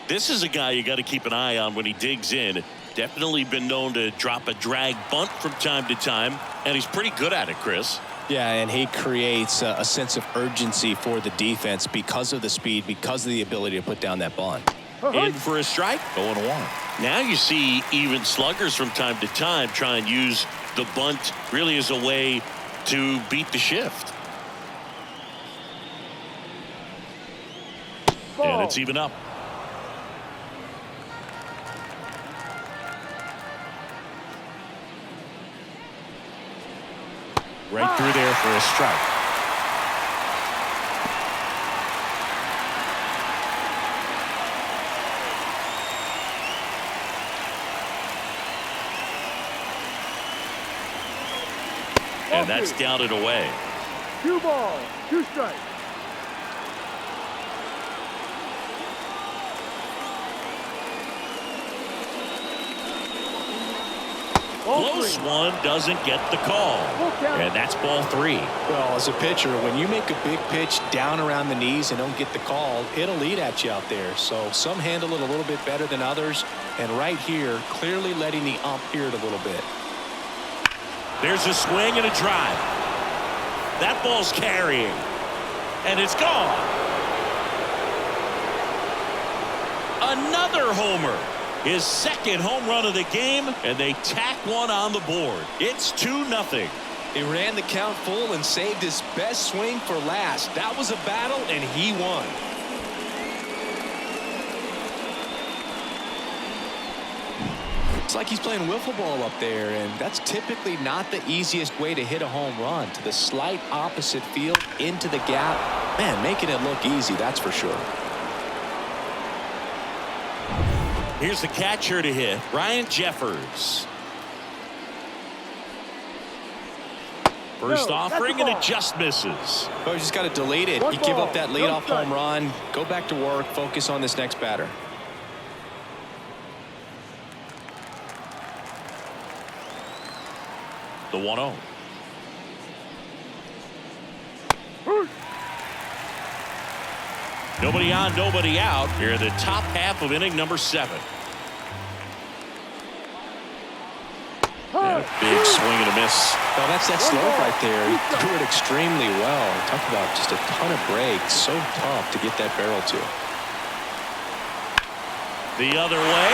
This is a guy you got to keep an eye on when he digs in. Definitely been known to drop a drag bunt from time to time, and he's pretty good at it, Chris. Yeah, and he creates a sense of urgency for the defense because of the speed, because of the ability to put down that bunt. In for a strike, 0-1. Now you see even sluggers from time to time try and use the bunt really as a way to beat the shift. And it's even up. Right through there for a strike. And that's down and away. 2 balls, 2 strikes. Close one doesn't get the call. And that's ball 3. Well, as a pitcher, when you make a big pitch down around the knees and don't get the call, it'll eat at you out there. So some handle it a little bit better than others. And right here, clearly letting the ump hear it a little bit. There's a swing and a drive. That ball's carrying. And it's gone. Another homer. His 2nd home run of the game, and they tack one on the board. It's 2-0. He ran the count full and saved his best swing for last. That was a battle, and he won. It's like he's playing wiffle ball up there, and that's typically not the easiest way to hit a home run. To the slight opposite field, into the gap. Man, making it look easy, that's for sure. Here's the catcher to hit, Ryan Jeffers. First offering, and it just misses. Oh, you just got to delete it. You give up that leadoff home run, go back to work, focus on this next batter. The 1-0. Nobody on, nobody out here in the top half of inning number 7. And a big swing and a miss. Well, that's that slope right there. He threw it extremely well. Talk about just a ton of breaks. So tough to get that barrel to. The other way.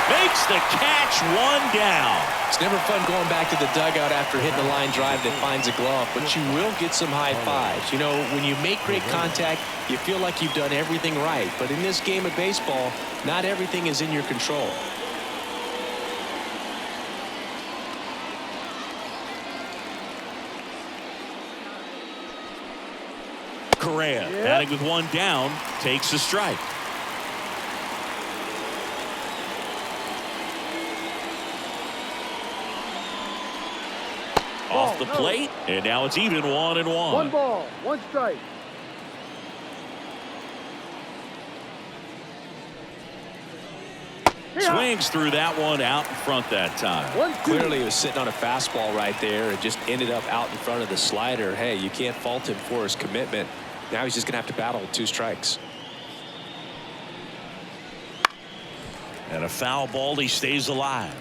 Makes the catch, 1 down. It's never fun going back to the dugout after hitting a line drive that finds a glove, but you will get some high fives. You know, when you make great contact, you feel like you've done everything right. But in this game of baseball, not everything is in your control. Correa, batting with 1 down, takes a strike. Off the plate, and now it's even 1-1. 1 ball, 1 strike. Swings through that one out in front that time. Clearly he was sitting on a fastball right there and just ended up out in front of the slider. Hey, you can't fault him for his commitment. Now he's just going to have to battle with 2 strikes. And a foul ball, he stays alive.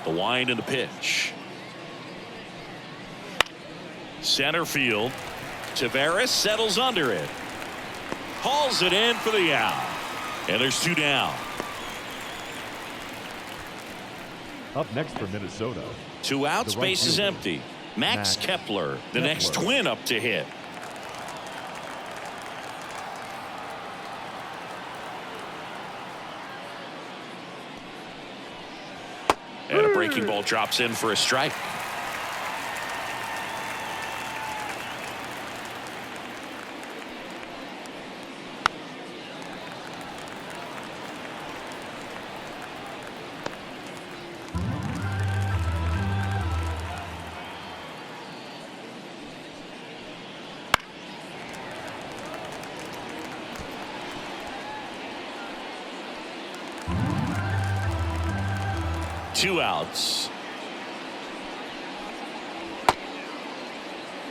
The wind and the pitch. Center field. Taveras settles under it. Hauls it in for the out. And there's 2 down. Up next for Minnesota. 2 outs, base is empty. Max Kepler, the next Twin up to hit. And a breaking ball drops in for a strike. Two outs.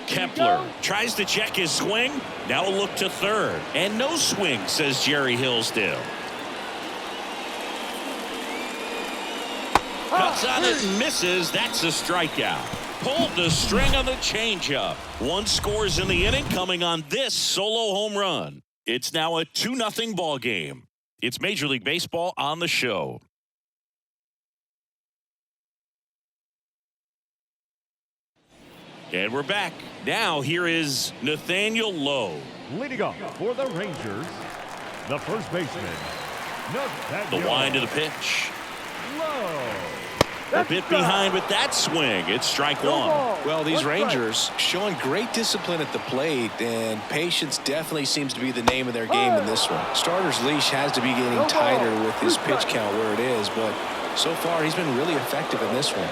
Kepler tries to check his swing. Now a look to third. And no swing, says Jerry Hillsdale. Cuts on it and misses. That's a strikeout. Pulled the string on the changeup. 1 scores in the inning coming on this solo home run. It's now a 2-0 ball game. It's Major League Baseball on the show. And we're back. Now here is Nathaniel Lowe. Leading off for the Rangers, the first baseman, Nathaniel. The wind of the pitch. Lowe. A bit behind with that swing. It's strike 1. Well, these Rangers showing great discipline at the plate, and patience definitely seems to be the name of their game in this one. Starter's leash has to be getting tighter with his pitch count where it is, but so far he's been really effective in this one.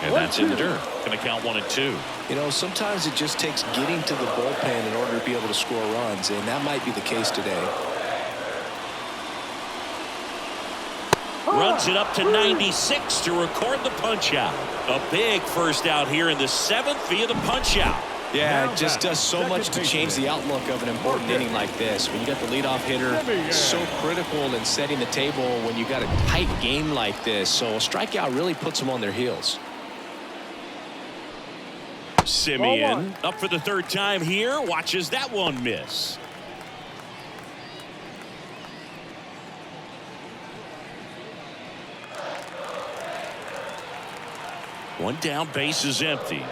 And that's in the dirt. Going to count 1 and 2. You know, sometimes it just takes getting to the bullpen in order to be able to score runs, and that might be the case today. Runs it up to 96 to record the punch out. A big first out here in the 7th via the punch out. Yeah, it just does so much to change the outlook of an important inning like this. When you got the leadoff hitter, so critical in setting the table when you got a tight game like this. So a strikeout really puts them on their heels. Simeon up for the 3rd time here. Watches that one miss. One down, base is empty.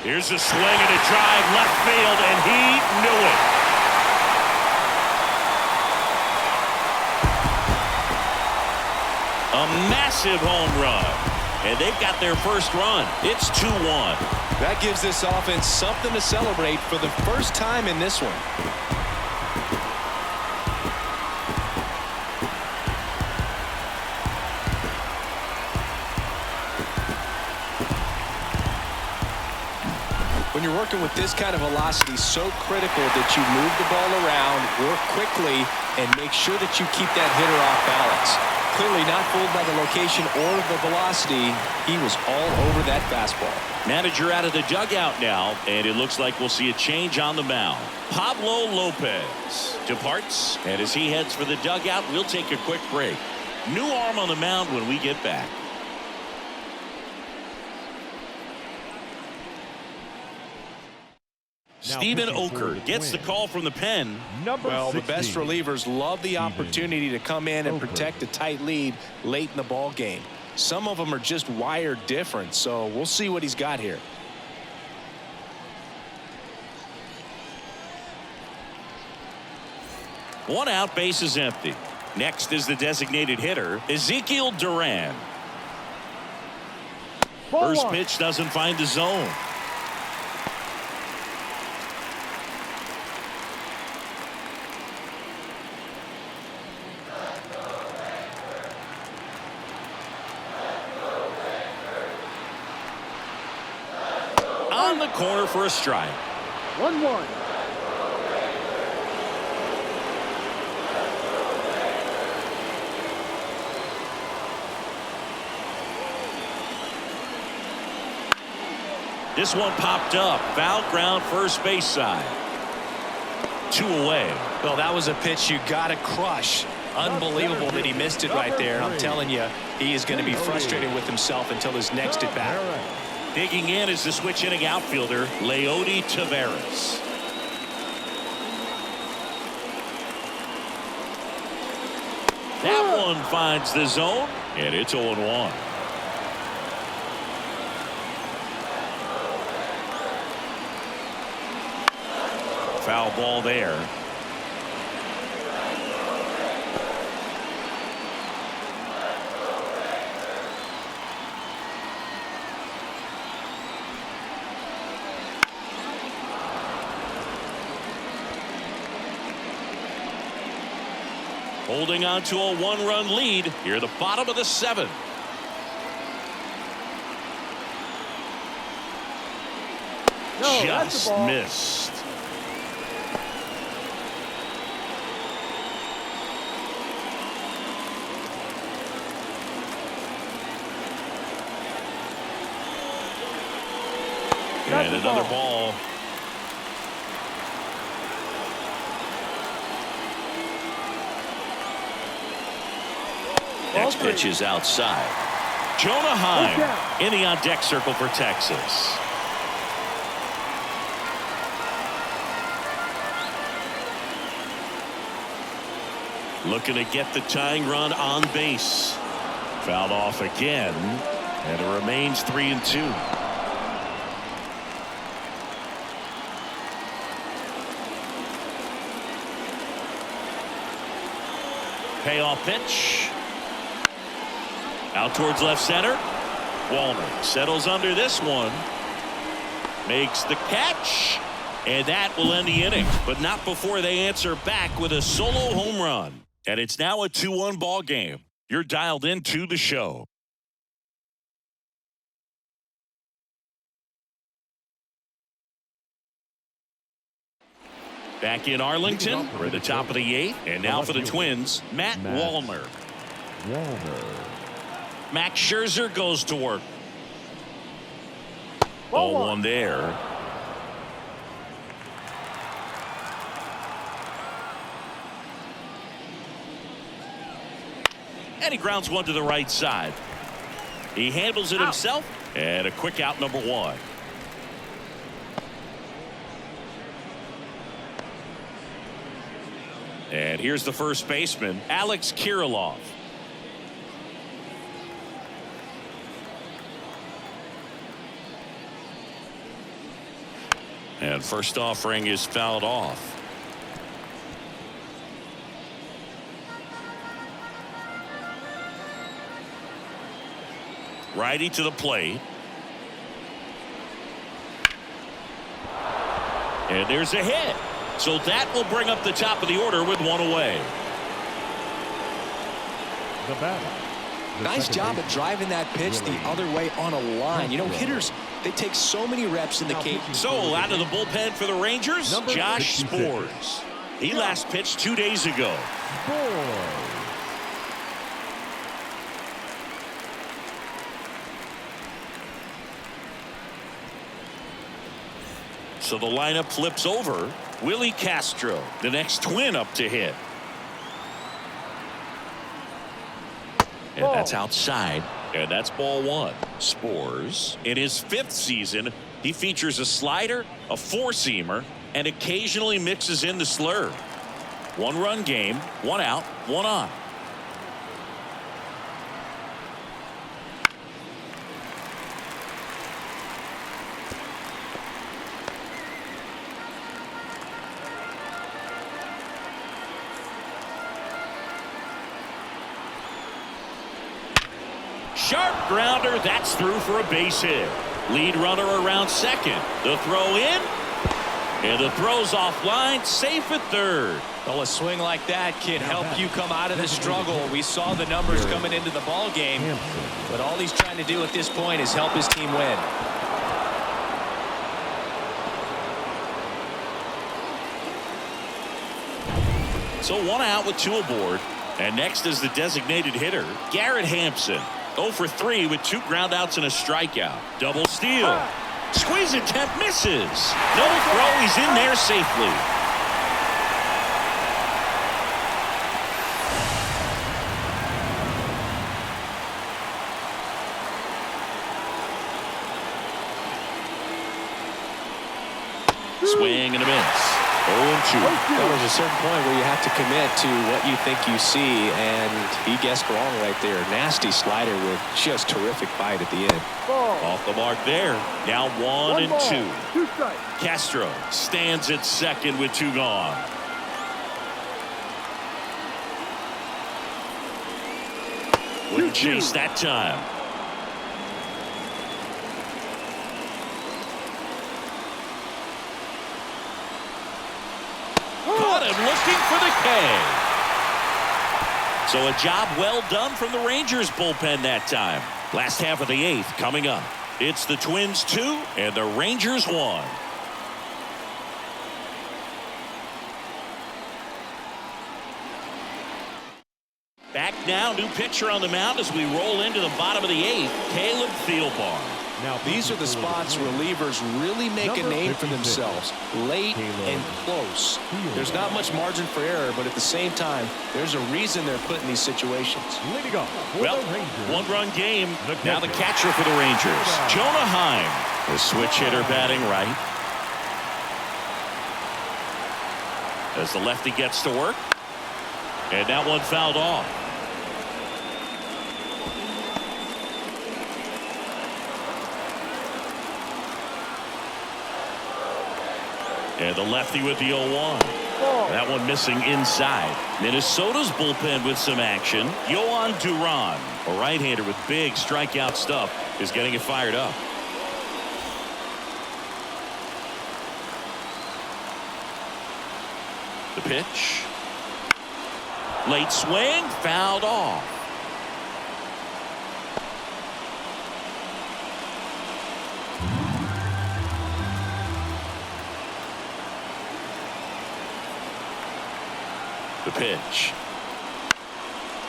Here's a swing and a drive left field, and he knew it. A massive home run. And they've got their first run. It's 2-1. That gives this offense something to celebrate for the first time in this one. When you're working with this kind of velocity, so critical that you move the ball around, work quickly, and make sure that you keep that hitter off balance. Clearly not fooled by the location or the velocity. He was all over that fastball. Manager out of the dugout now, and it looks like we'll see a change on the mound. Pablo Lopez departs, and as he heads for the dugout, we'll take a quick break. New arm on the mound when we get back. Steven Oker gets the call from the pen. Well, the best relievers love the opportunity to come in and protect a tight lead late in the ball game. Some of them are just wired different, so we'll see what he's got here. One out, base is empty. Next is the designated hitter, Ezekiel Duran. First pitch doesn't find the zone. On the corner for a strike. 1-1. This one popped up. Foul ground, first base side. 2 away. Well, that was a pitch you got to crush. Unbelievable that he missed it right there. I'm telling you, he is going to be frustrated with himself until his next at bat. Digging in is the switch hitting outfielder, Leody Taveras. That one finds the zone, and it's 0-1. Foul ball there. Holding on to a 1-run lead here, the bottom of the 7th. No, just missed. And another ball. Next pitch is outside. Jonah Heim in the on-deck circle for Texas. Looking to get the tying run on base. Fouled off again, and it remains 3-2. Payoff pitch. Out towards left center. Wallner settles under this one. Makes the catch. And that will end the inning. But not before they answer back with a solo home run. And it's now a 2-1 ball game. You're dialed into the show. Back in Arlington, we're at the top of the 8th. And now for the Twins, Matt Wallner. Max Scherzer goes to work. 0-1 there. And he grounds one to the right side. He handles it himself. And a quick out, number 1. And here's the first baseman, Alex Kirilloff. And first offering is fouled off. Righty to the plate. And there's a hit. So that will bring up the top of the order with one away. The batter. Nice job at driving that pitch the other way on a line. You know, hitters, they take so many reps in the cage. So out of the bullpen for the Rangers, Josh Sborz. He last pitched 2 days ago. So the lineup flips over. Willie Castro, the next Twin up to hit. And that's outside. And that's ball one. Sborz, in his 5th season, he features a slider, a four-seamer, and occasionally mixes in the slurve. 1-run game, 1 out, 1 on. Sharp grounder, that's through for a base hit. Lead runner around second. The throw in, and the throw's offline, safe at third. Well, a swing like that can help you come out of the struggle. We saw the numbers coming into the ball game, but all he's trying to do at this point is help his team win. So 1 out with 2 aboard, and next is the designated hitter, Garrett Hampson. 0 for 3 with 2 groundouts and a strikeout. Double steal. Squeeze attempt misses. No throw. He's in there safely. Swing and a miss. 0-2. Well, there's a certain point where you have to commit to what you think you see, and he guessed wrong right there. Nasty slider with just terrific bite at the end. Off the mark there. Now 1 and 2. 2 strikes. Castro stands at second with 2 gone. Wouldn't chase that time. Caught him looking for the K. So a job well done from the Rangers bullpen that time. Last half of the 8th coming up. It's the Twins 2 and the Rangers 1. Back now, new pitcher on the mound as we roll into the bottom of the 8th, Caleb Thielbar. Now, these are the spots relievers really make a name for themselves. Late and close. There's not much margin for error, but at the same time, there's a reason they're put in these situations. Well, 1-run game. Now the catcher for the Rangers, Jonah Heim. The switch hitter batting right. As the lefty gets to work. And that one fouled off. And the lefty with the 0-1. That one missing inside. Minnesota's bullpen with some action. Yohan Duran, a right-hander with big strikeout stuff, is getting it fired up. The pitch. Late swing, fouled off. The pitch.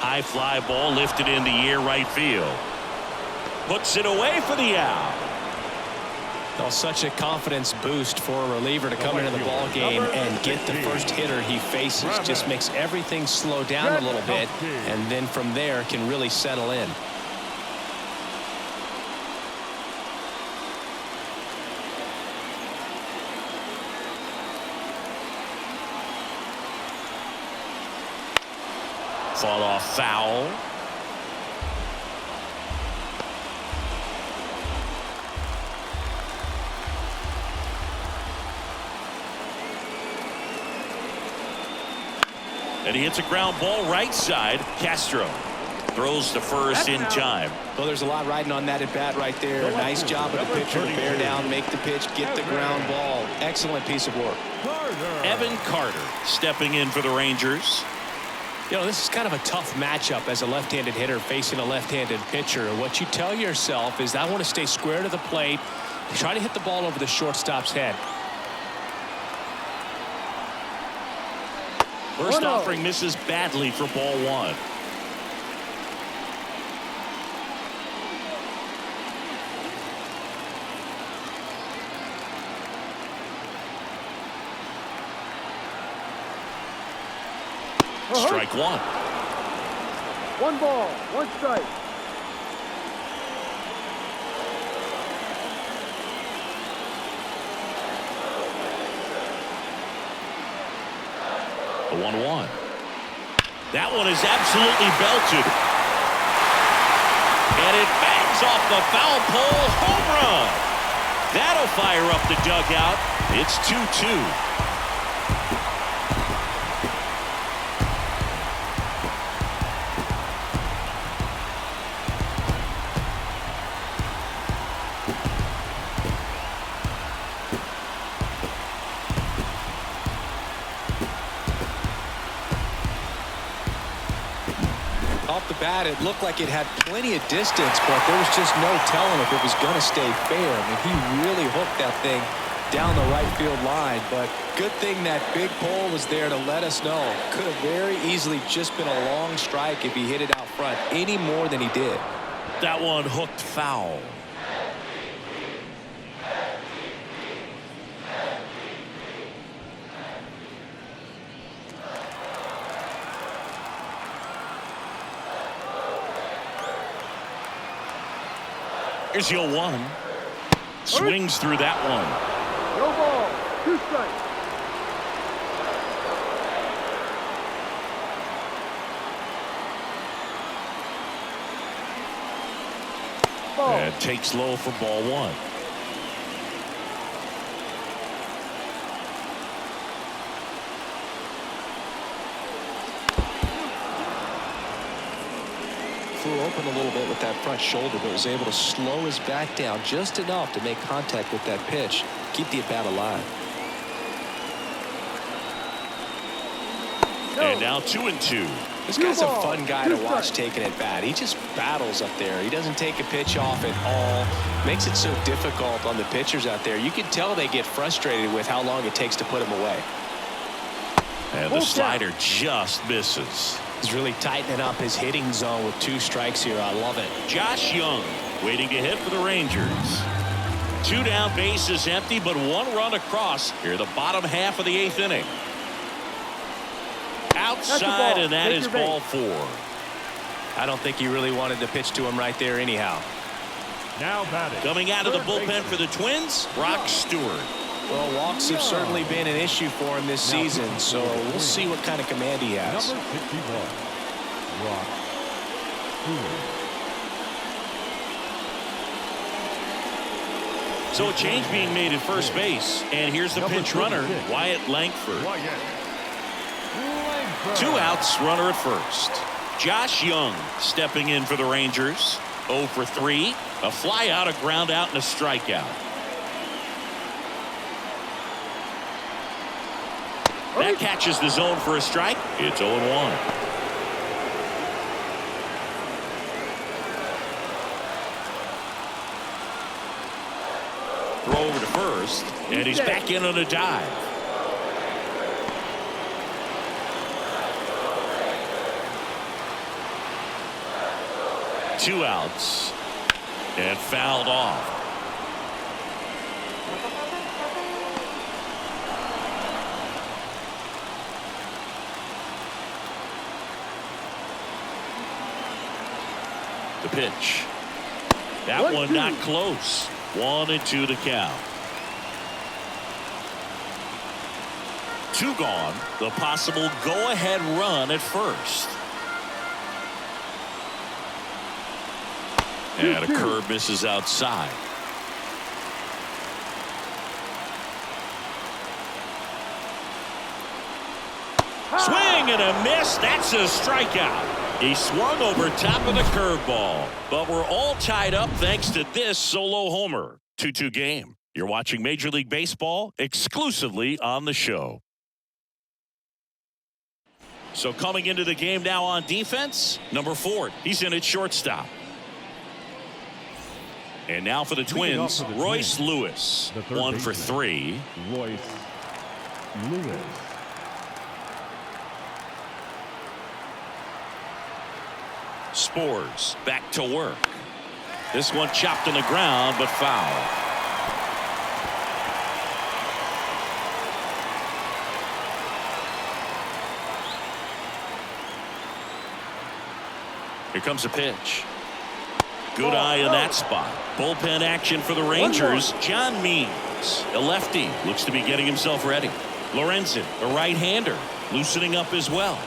High fly ball lifted in the air right field. Puts it away for the out. Well, such a confidence boost for a reliever to come into the ball game and get the first hitter he faces. Just makes everything slow down a little bit, and then from there can really settle in. Fought off foul. And he hits a ground ball right side. Castro. throws to first in time. Well, there's a lot riding on that at bat right there. Nice job of the pitcher to bear down, make the pitch, get the ground ball. Excellent piece of work. Evan Carter stepping in for the Rangers. You know, this is kind of a tough matchup as a left-handed hitter facing a left-handed pitcher. What you tell yourself is, I want to stay square to the plate, try to hit the ball over the shortstop's head. First offering misses badly for ball one. Strike one. 1 ball, 1 strike. The 1-1. That one is absolutely belted. And it bangs off the foul pole. Home run. That'll fire up the dugout. It's 2-2. Off the bat, it looked like it had plenty of distance, but there was just no telling if it was going to stay fair. I mean, he really hooked that thing down the right field line, but good thing that big pole was there to let us know. Could have very easily just been a long strike if he hit it out front any more than he did. That one hooked foul. Here's the 0-1. Swings through that one. No ball, 2 strikes. Ball. And takes low for ball one. Flew open a little bit with that front shoulder, but was able to slow his bat down just enough to make contact with that pitch, keep the at-bat alive. And now 2-2. This guy's a fun guy to watch taking at bat. He just battles up there. He doesn't take a pitch off at all. Makes it so difficult on the pitchers out there. You can tell they get frustrated with how long it takes to put him away. And the slider just misses. He's really tightening up his hitting zone with 2 strikes here. I love it. Josh Young waiting to hit for the Rangers. 2 down, bases empty, but 1 run across here the bottom half of the 8th inning. Outside, and that is ball 4. I don't think he really wanted to pitch to him right there anyhow. Now batting. Coming out of the bullpen for the Twins, Brock Stewart. Well, walks have certainly been an issue for him this season, so we'll see what kind of command he has. Number 51, Brock Stewart. So a change being made at first base, and here's the pinch runner, Wyatt Langford. 2 outs, runner at first. Josh Young stepping in for the Rangers. 0 for 3, a fly out, a ground out, and a strikeout. That catches the zone for a strike. It's 0-1. Throw over to first, and he's back in on a dive. Two outs, and fouled off. The pitch. That one not close. 1-2 the count. 2 gone. The possible go-ahead run at first. And a curve misses outside. Swing and a miss. That's a strikeout. He swung over top of the curveball, but we're all tied up thanks to this solo homer. 2-2 game. You're watching Major League Baseball exclusively on the show. So coming into the game now on defense, number 4. He's in at shortstop. And now for the Twins, Royce Lewis. 1 for 3. Royce Lewis. Spores back to work. This one chopped on the ground, but foul. Here comes a pitch. Good eye in that spot. Bullpen action for the Rangers. John Means, a lefty, looks to be getting himself ready. Lorenzen, a right-hander, loosening up as well.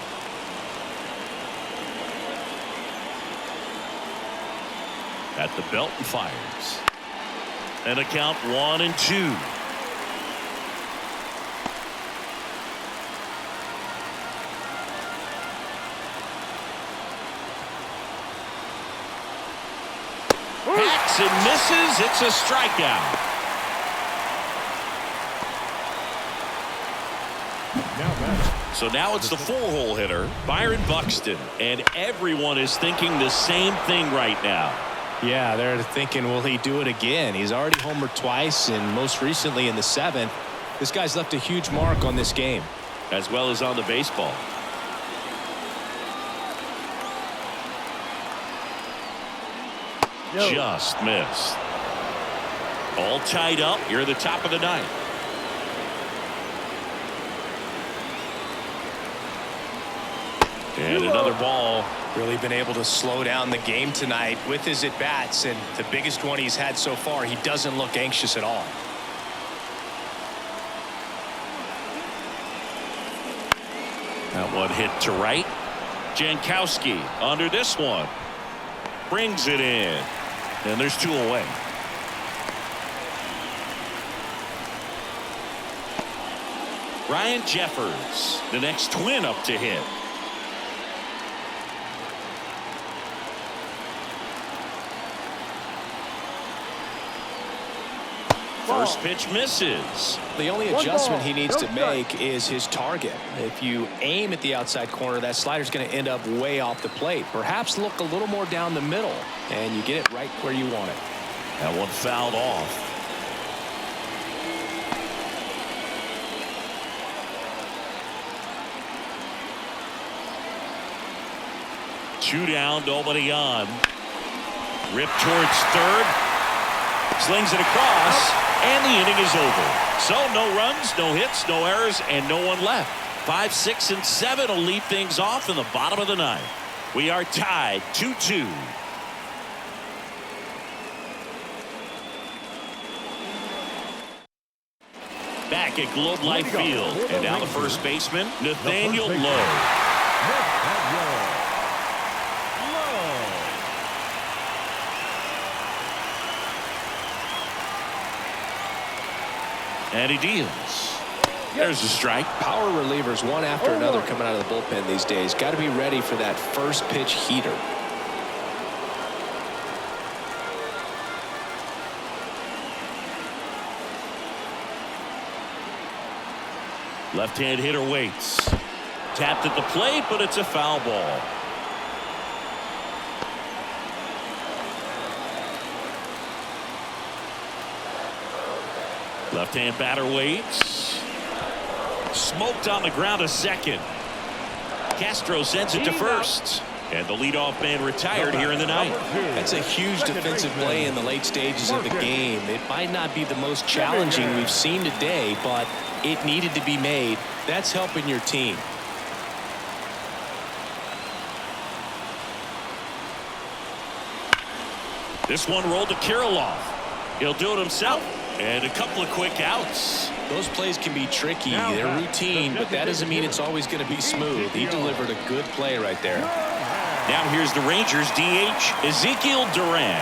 At the belt and fires. And a count 1-2. Hacks and misses. It's a strikeout. So now it's the 4-hole hitter, Byron Buxton. And everyone is thinking the same thing right now. Yeah, they're thinking, will he do it again? He's already homered twice, and most recently in the 7th. This guy's left a huge mark on this game. As well as on the baseball. No. Just missed. All tied up here at the top of the 9th. And another ball. Really been able to slow down the game tonight with his at-bats, and the biggest one he's had so far. He doesn't look anxious at all. That one hit to right. Jankowski under this one. Brings it in. And there's 2 away. Ryan Jeffers, the next Twin up to hit. First pitch misses. The only adjustment he needs to make is his target. If you aim at the outside corner, that slider's going to end up way off the plate. Perhaps look a little more down the middle, and you get it right where you want it. That one fouled off. Two down, nobody on. Ripped towards third. Slings it across, and the inning is over. So no runs, no hits, no errors, and no one left. 5, 6, and 7 will lead things off in the bottom of the 9th. We are tied 2-2. Back at Globe Life Field, and now the first baseman, Nathaniel Lowe. And he deals. There's a strike. Power relievers one after another coming out of the bullpen these days. Got to be ready for that first pitch heater. Left-hand hitter waits. Tapped at the plate, but it's a foul ball. Left-hand batter waits. Smoked on the ground to second. Castro sends it to first. And the leadoff man retired here in the 9th. That's a huge defensive play in the late stages of the game. It might not be the most challenging we've seen today, but it needed to be made. That's helping your team. This one rolled to Kirilloff. He'll do it himself. And a couple of quick outs. Those plays can be tricky. They're routine, but that doesn't mean it's always going to be smooth. He delivered a good play right there. Now here's the Rangers DH, Ezekiel Duran.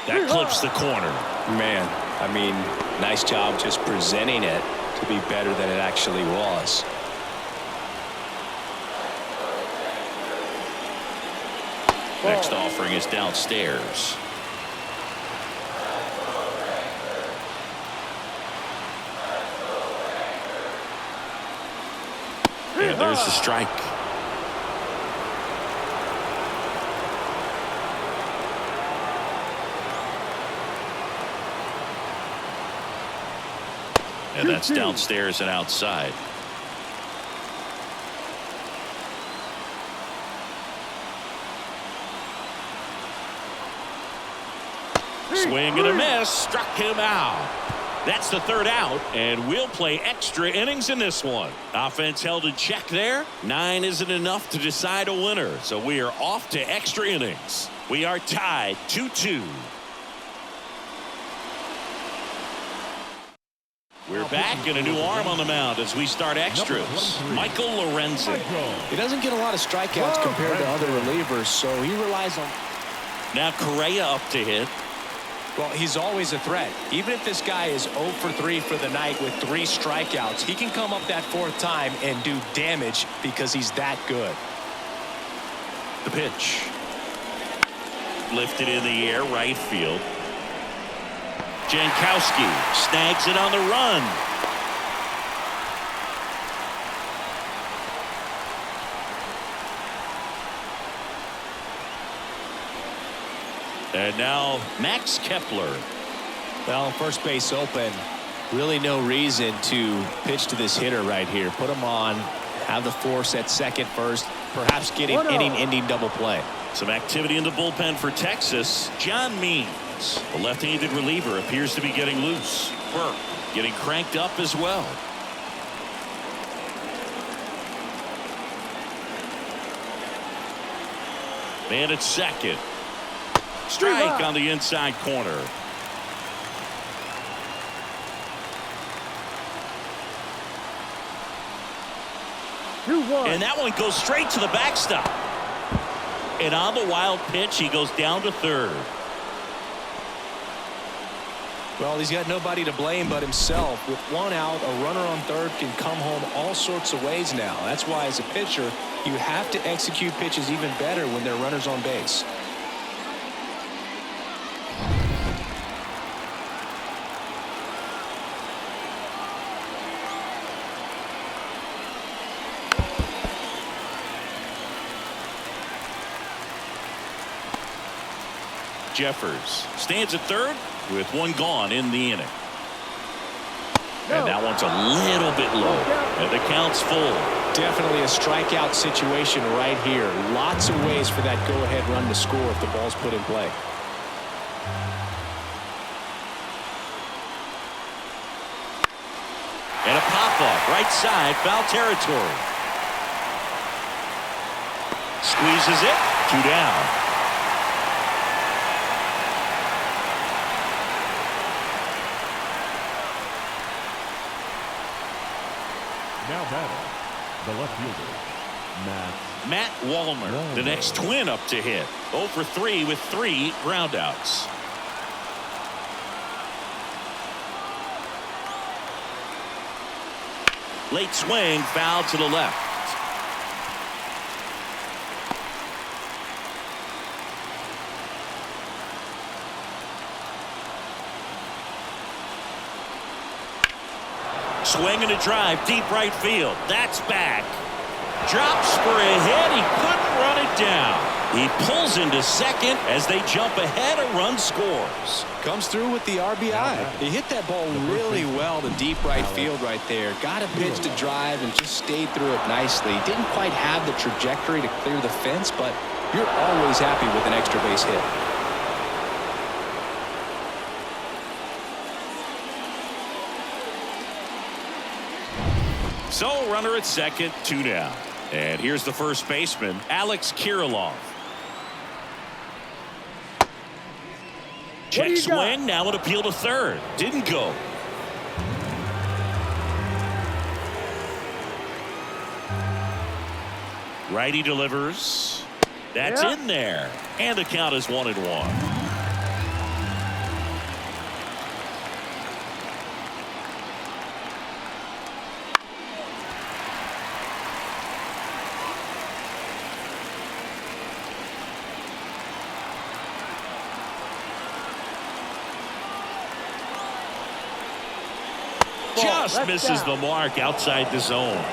That clips the corner. Man, I mean, nice job just presenting it to be better than it actually was. Next offering is downstairs. And there's the strike. And that's downstairs and outside. Swing and a miss. Struck him out. That's the third out, and we'll play extra innings in this one. Offense held in check there. 9 isn't enough to decide a winner, so we are off to extra innings. We are tied 2-2. We're back and a new arm on the mound as we start extras. Michael Lorenzen. He doesn't get a lot of strikeouts compared to other relievers, so he relies on. Now Correa up to hit. Well, he's always a threat. Even if this guy is 0 for 3 for the night with 3 strikeouts, he can come up that 4th time and do damage because he's that good. The pitch. Lifted in the air, right field. Jankowski snags it on the run. And now Max Kepler. Well, first base open. Really no reason to pitch to this hitter right here. Put him on. Have the force at second first. Perhaps getting inning-ending double play. Some activity in the bullpen for Texas. John Means, the left-handed reliever, appears to be getting loose. Burke getting cranked up as well. Man at second. Strike on the inside corner. And that one goes straight to the backstop. And on the wild pitch, he goes down to third. Well, he's got nobody to blame but himself. With 1 out, a runner on third can come home all sorts of ways now. That's why, as a pitcher, you have to execute pitches even better when there are runners on base. Jeffers stands at third with 1 gone in the inning. And that one's a little bit low. And the count's full. Definitely a strikeout situation right here. Lots of ways for that go-ahead run to score if the ball's put in play. And a pop-up right side, foul territory. Squeezes it, 2 down. Now batting, the left fielder, Matt Wallner, the next Twin up to hit. 0 for 3 with 3 groundouts. Late swing, foul to the left. Swing and a drive, deep right field. That's back. Drops for a hit. He couldn't run it down. He pulls into second as they jump ahead. A run scores. Comes through with the RBI. He hit that ball really well to deep right field right there. Got a pitch to drive and just stayed through it nicely. Didn't quite have the trajectory to clear the fence, but you're always happy with an extra base hit. So runner at second, 2 down. And here's the first baseman, Alex Kirilloff. Check swing, now an appeal to third. Didn't go. Righty delivers. That's in there. And the count is 1-1. Just That's misses down. the mark outside the zone.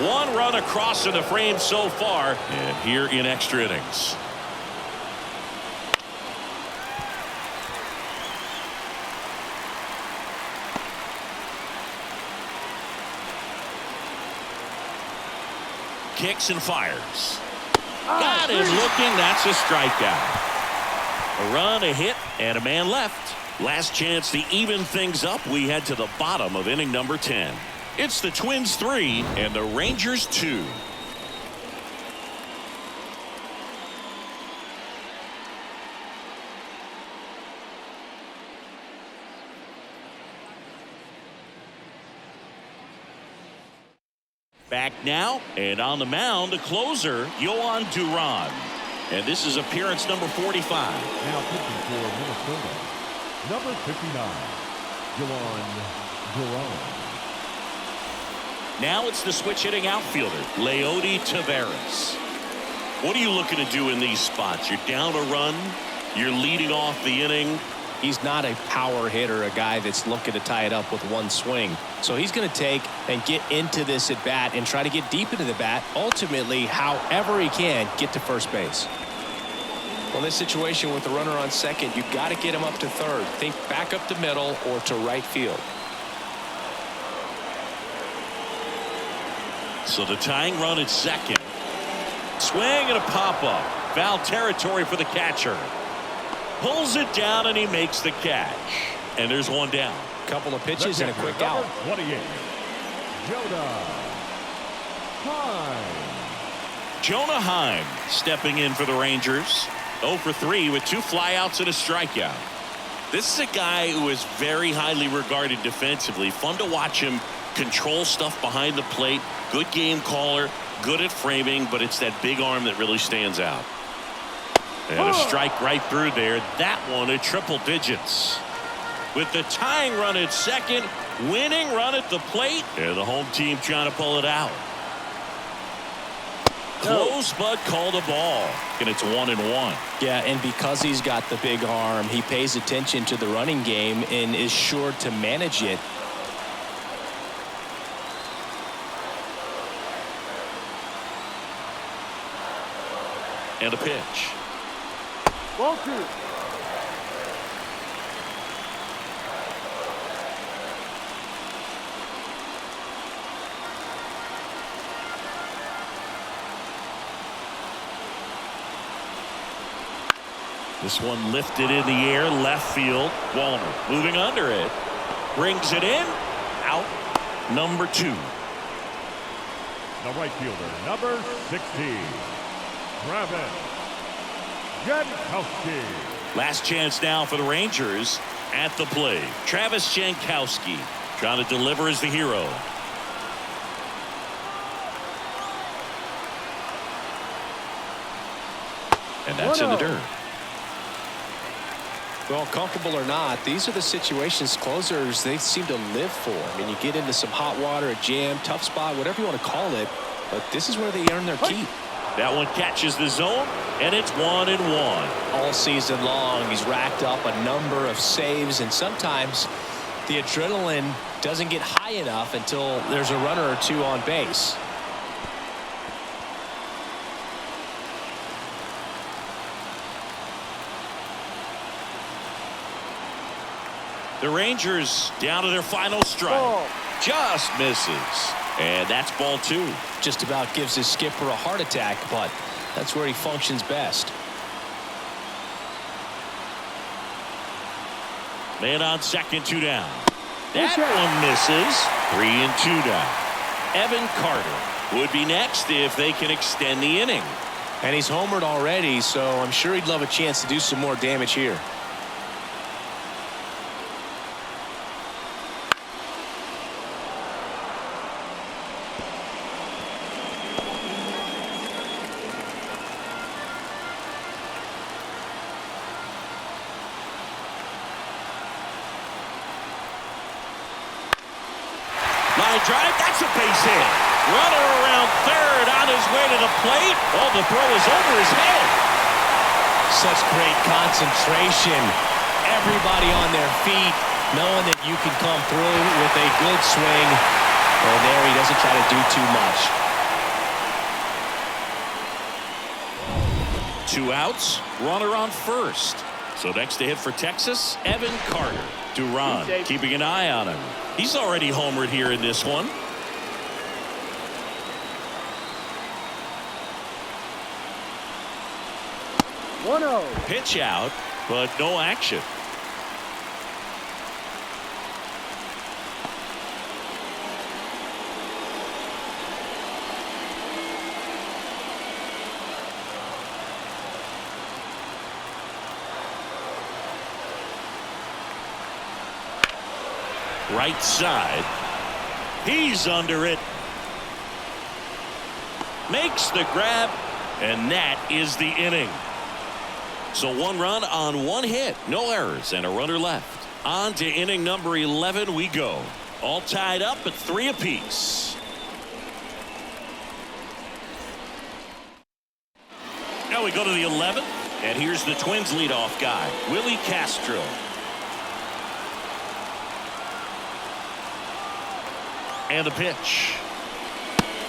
One run across in the frame so far, and here in extra innings. Kicks and fires. Got him looking. That's a strikeout. A run, a hit, and a man left. Last chance to even things up. We head to the bottom of inning number 10. It's the Twins 3 and the Rangers 2. Back now, and on the mound, the closer, Yohan Duran. And this is appearance number 45. Now pitching for Minnesota, number 59, Yohan Duran. Now it's the switch hitting outfielder, Leody Taveras. What are you looking to do in these spots? You're down a run. You're leading off the inning. He's not a power hitter, a guy that's looking to tie it up with one swing. So he's going to take and get into this at bat and try to get deep into the bat. Ultimately, however he can, get to first base. Well, in this situation with the runner on second, you've got to get him up to third. Think back up the middle or to right field. So the tying run at second. Swing and a pop-up. Foul territory for the catcher. Pulls it down and he makes the catch. And there's one down. Couple of pitches and a quick out. 28, Jonah Heim. Jonah Heim stepping in for the Rangers. 0 for 3 with 2 flyouts and a strikeout. This is a guy who is very highly regarded defensively. Fun to watch him control stuff behind the plate. Good game caller, good at framing, but it's that big arm that really stands out. And a strike right through there. That one at triple digits. With the tying run at second, winning run at the plate, and the home team trying to pull it out. Close, but called a ball, and it's 1-1. Yeah, and because he's got the big arm, he pays attention to the running game and is sure to manage it. And a pitch. Ball 2. This one lifted in the air, left field. Wallner moving under it. Brings it in. Out. Number 2. The right fielder, number 16, Travis Jankowski. Last chance now for the Rangers at the plate. Travis Jankowski trying to deliver as the hero. And that's in the dirt. Well, comfortable or not, these are the situations closers they seem to live for. I mean, you get into some hot water, a jam, tough spot, whatever you want to call it, but this is where they earn their keep. That one catches the zone, and it's 1-1. All season long, he's racked up a number of saves, and sometimes the adrenaline doesn't get high enough until there's a runner or two on base. The Rangers down to their final strike. Ball. Just misses. And that's ball 2. Just about gives his skipper a heart attack, but that's where he functions best. Man on second, 2 down. That one misses. 3 and 2 down. Evan Carter would be next if they can extend the inning. And he's homered already, so I'm sure he'd love a chance to do some more damage here. Line drive, that's a base hit. Runner around third on his way to the plate. Oh, the throw is over his head. Such great concentration. Everybody on their feet. knowing that you can come through with a good swing. And there he doesn't try to do too much. 2 outs, runner on first. So next to hit for Texas, Evan Carter. Duran keeping an eye on him. He's already homered here in this one. Pitch out, but no action. Right side. He's under it. Makes the grab, and that is the inning. So 1 run on 1 hit, no errors, and a runner left. On to inning number 11 we go. All tied up at 3 apiece. Now we go to the 11th, and here's the Twins leadoff guy, Willie Castro. And the pitch.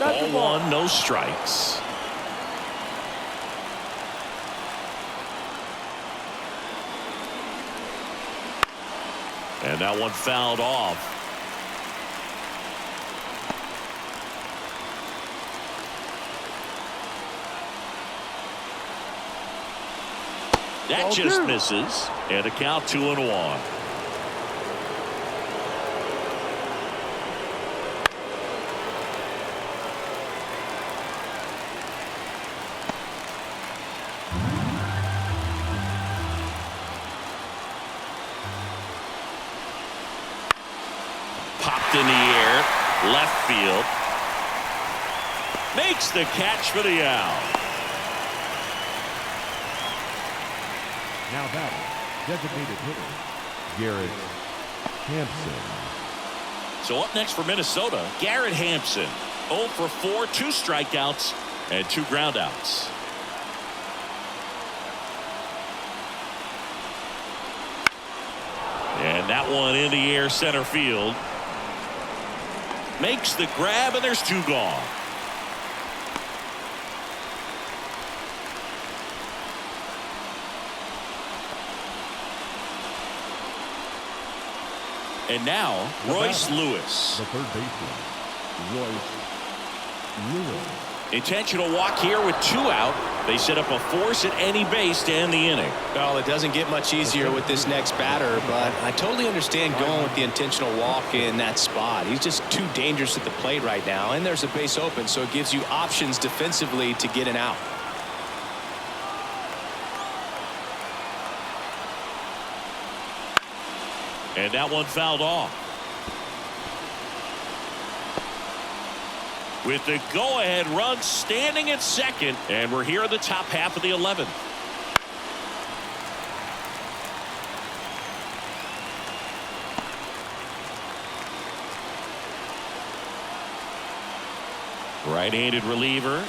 Ball 1, no strikes. And that one fouled off. That just misses. And a count 2-1. Popped in the air, left field. Makes the catch for the out. Now batting, designated hitter, Garrett Hampson. So up next for Minnesota, Garrett Hampson. 0 for 4, 2 strikeouts, and 2 groundouts. And that one in the air center field. Makes the grab, and there's 2 gone. And now, Royce Lewis. The third baseman, Royce Lewis. Intentional walk here with 2 out. They set up a force at any base to end the inning. Well, it doesn't get much easier with this next batter, but I totally understand going with the intentional walk in that spot. He's just too dangerous at the plate right now, and there's a base open, so it gives you options defensively to get an out. And that one fouled off. With the go-ahead run standing at second, and we're here in the top half of the 11th. Right-handed reliever.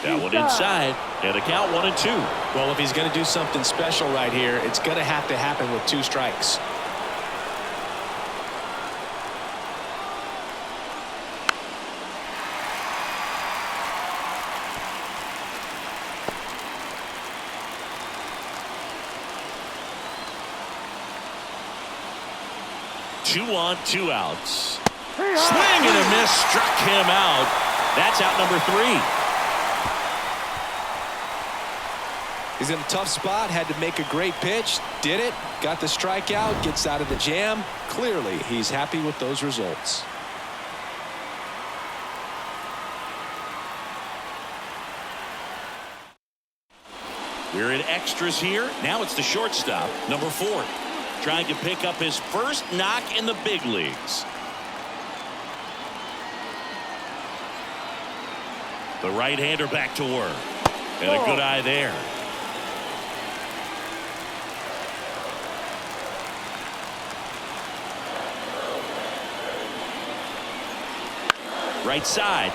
That one inside, and a count 1-2. Well, if he's going to do something special right here, it's going to have to happen with 2 strikes. Two on, 2 outs. Swing and a miss, struck him out. That's out number 3. He's in a tough spot, had to make a great pitch, did it, got the strikeout, gets out of the jam. Clearly, he's happy with those results. We're in extras here. Now it's the shortstop, number 4. Trying to pick up his first knock in the big leagues. The right-hander back to work. And a good eye there. Right side.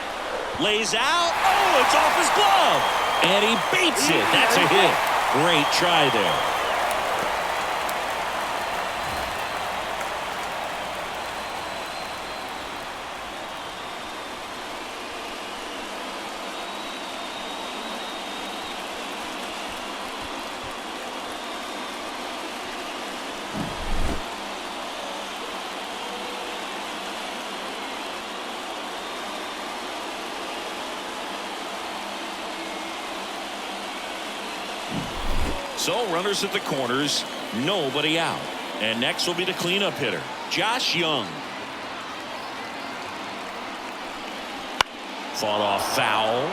Lays out. Oh, it's off his glove. And he beats it. That's a hit. Great try there. So runners at the corners, nobody out. And next will be the cleanup hitter, Josh Young. Fought off foul.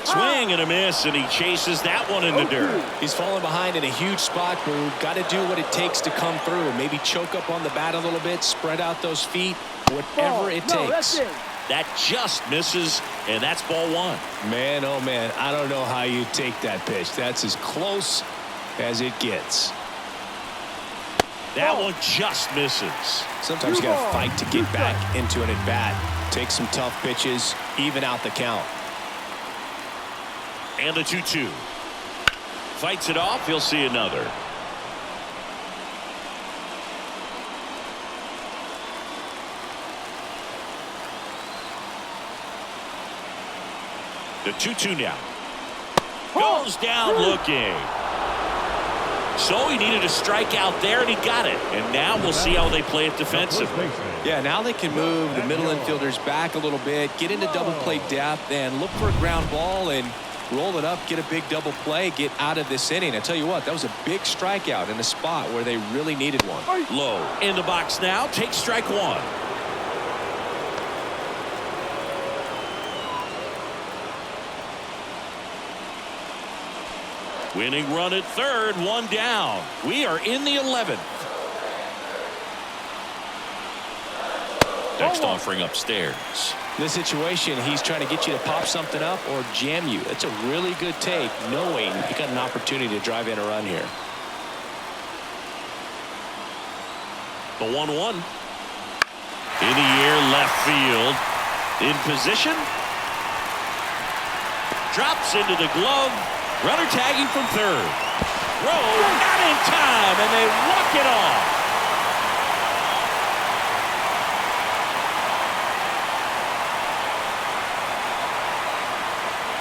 Swing and a miss, and he chases that one in the dirt. He's falling behind in a huge spot, Boo. Got to do what it takes to come through. Maybe choke up on the bat a little bit, spread out those feet, whatever it takes. That just misses, and that's ball one. Man, oh man, I don't know how you take that pitch. That's as close as it gets. That one just misses. Sometimes you got to fight to get back into an at-bat. Take some tough pitches, even out the count. And the 2-2. Fights it off. He'll see another. The 2-2 now. Goes down looking. So he needed a strikeout there, and he got it. And now we'll see how they play it defensively. Yeah, now they can move the middle infielders back a little bit, get into double play depth, and look for a ground ball and roll it up, get a big double play, get out of this inning. I tell you what, that was a big strikeout in a spot where they really needed one. Low in the box now, takes strike one. Winning run at third, one down. We are in the 11th. Next offering upstairs. This situation, he's trying to get you to pop something up or jam you. That's a really good take, knowing you got an opportunity to drive in a run here. The 1-1. In the air, left field. In position. Drops into the glove. Runner tagging from third. Throw not in time, and they walk it off.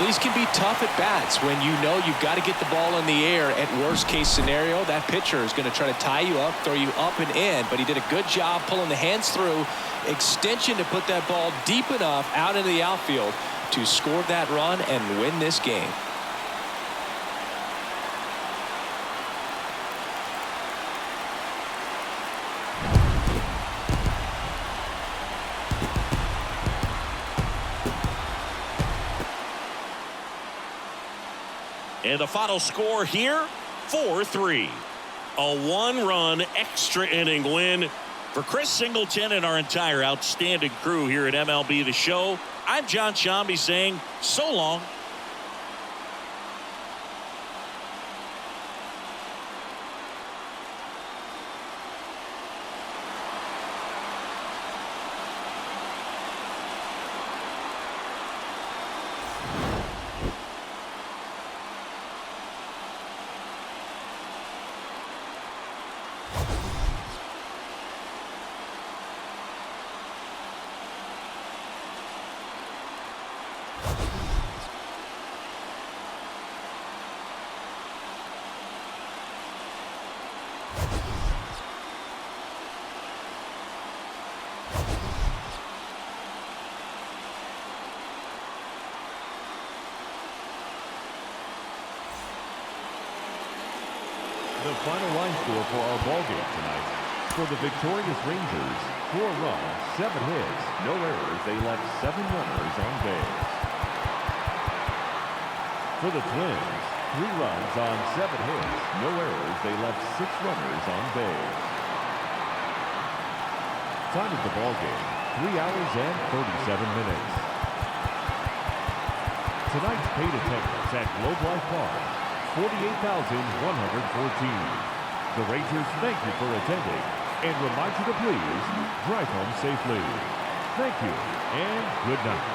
These can be tough at bats when you know you've got to get the ball in the air. At worst case scenario, that pitcher is going to try to tie you up, throw you up and in, but he did a good job pulling the hands through, extension to put that ball deep enough out into the outfield to score that run and win this game. And the final score here, 4-3. A one-run extra inning win for Chris Singleton and our entire outstanding crew here at MLB The Show. I'm John Shambi saying so long. The final line score for our ballgame tonight. For the victorious Rangers, 4 runs, 7 hits, no errors. They left 7 runners on base. For the Twins, 3 runs on 7 hits, no errors. They left 6 runners on base. Time of the ballgame, 3 hours and 37 minutes. Tonight's paid attendance at Globe Life Park, 48,114. The Rangers thank you for attending and remind you to please drive home safely. Thank you and good night.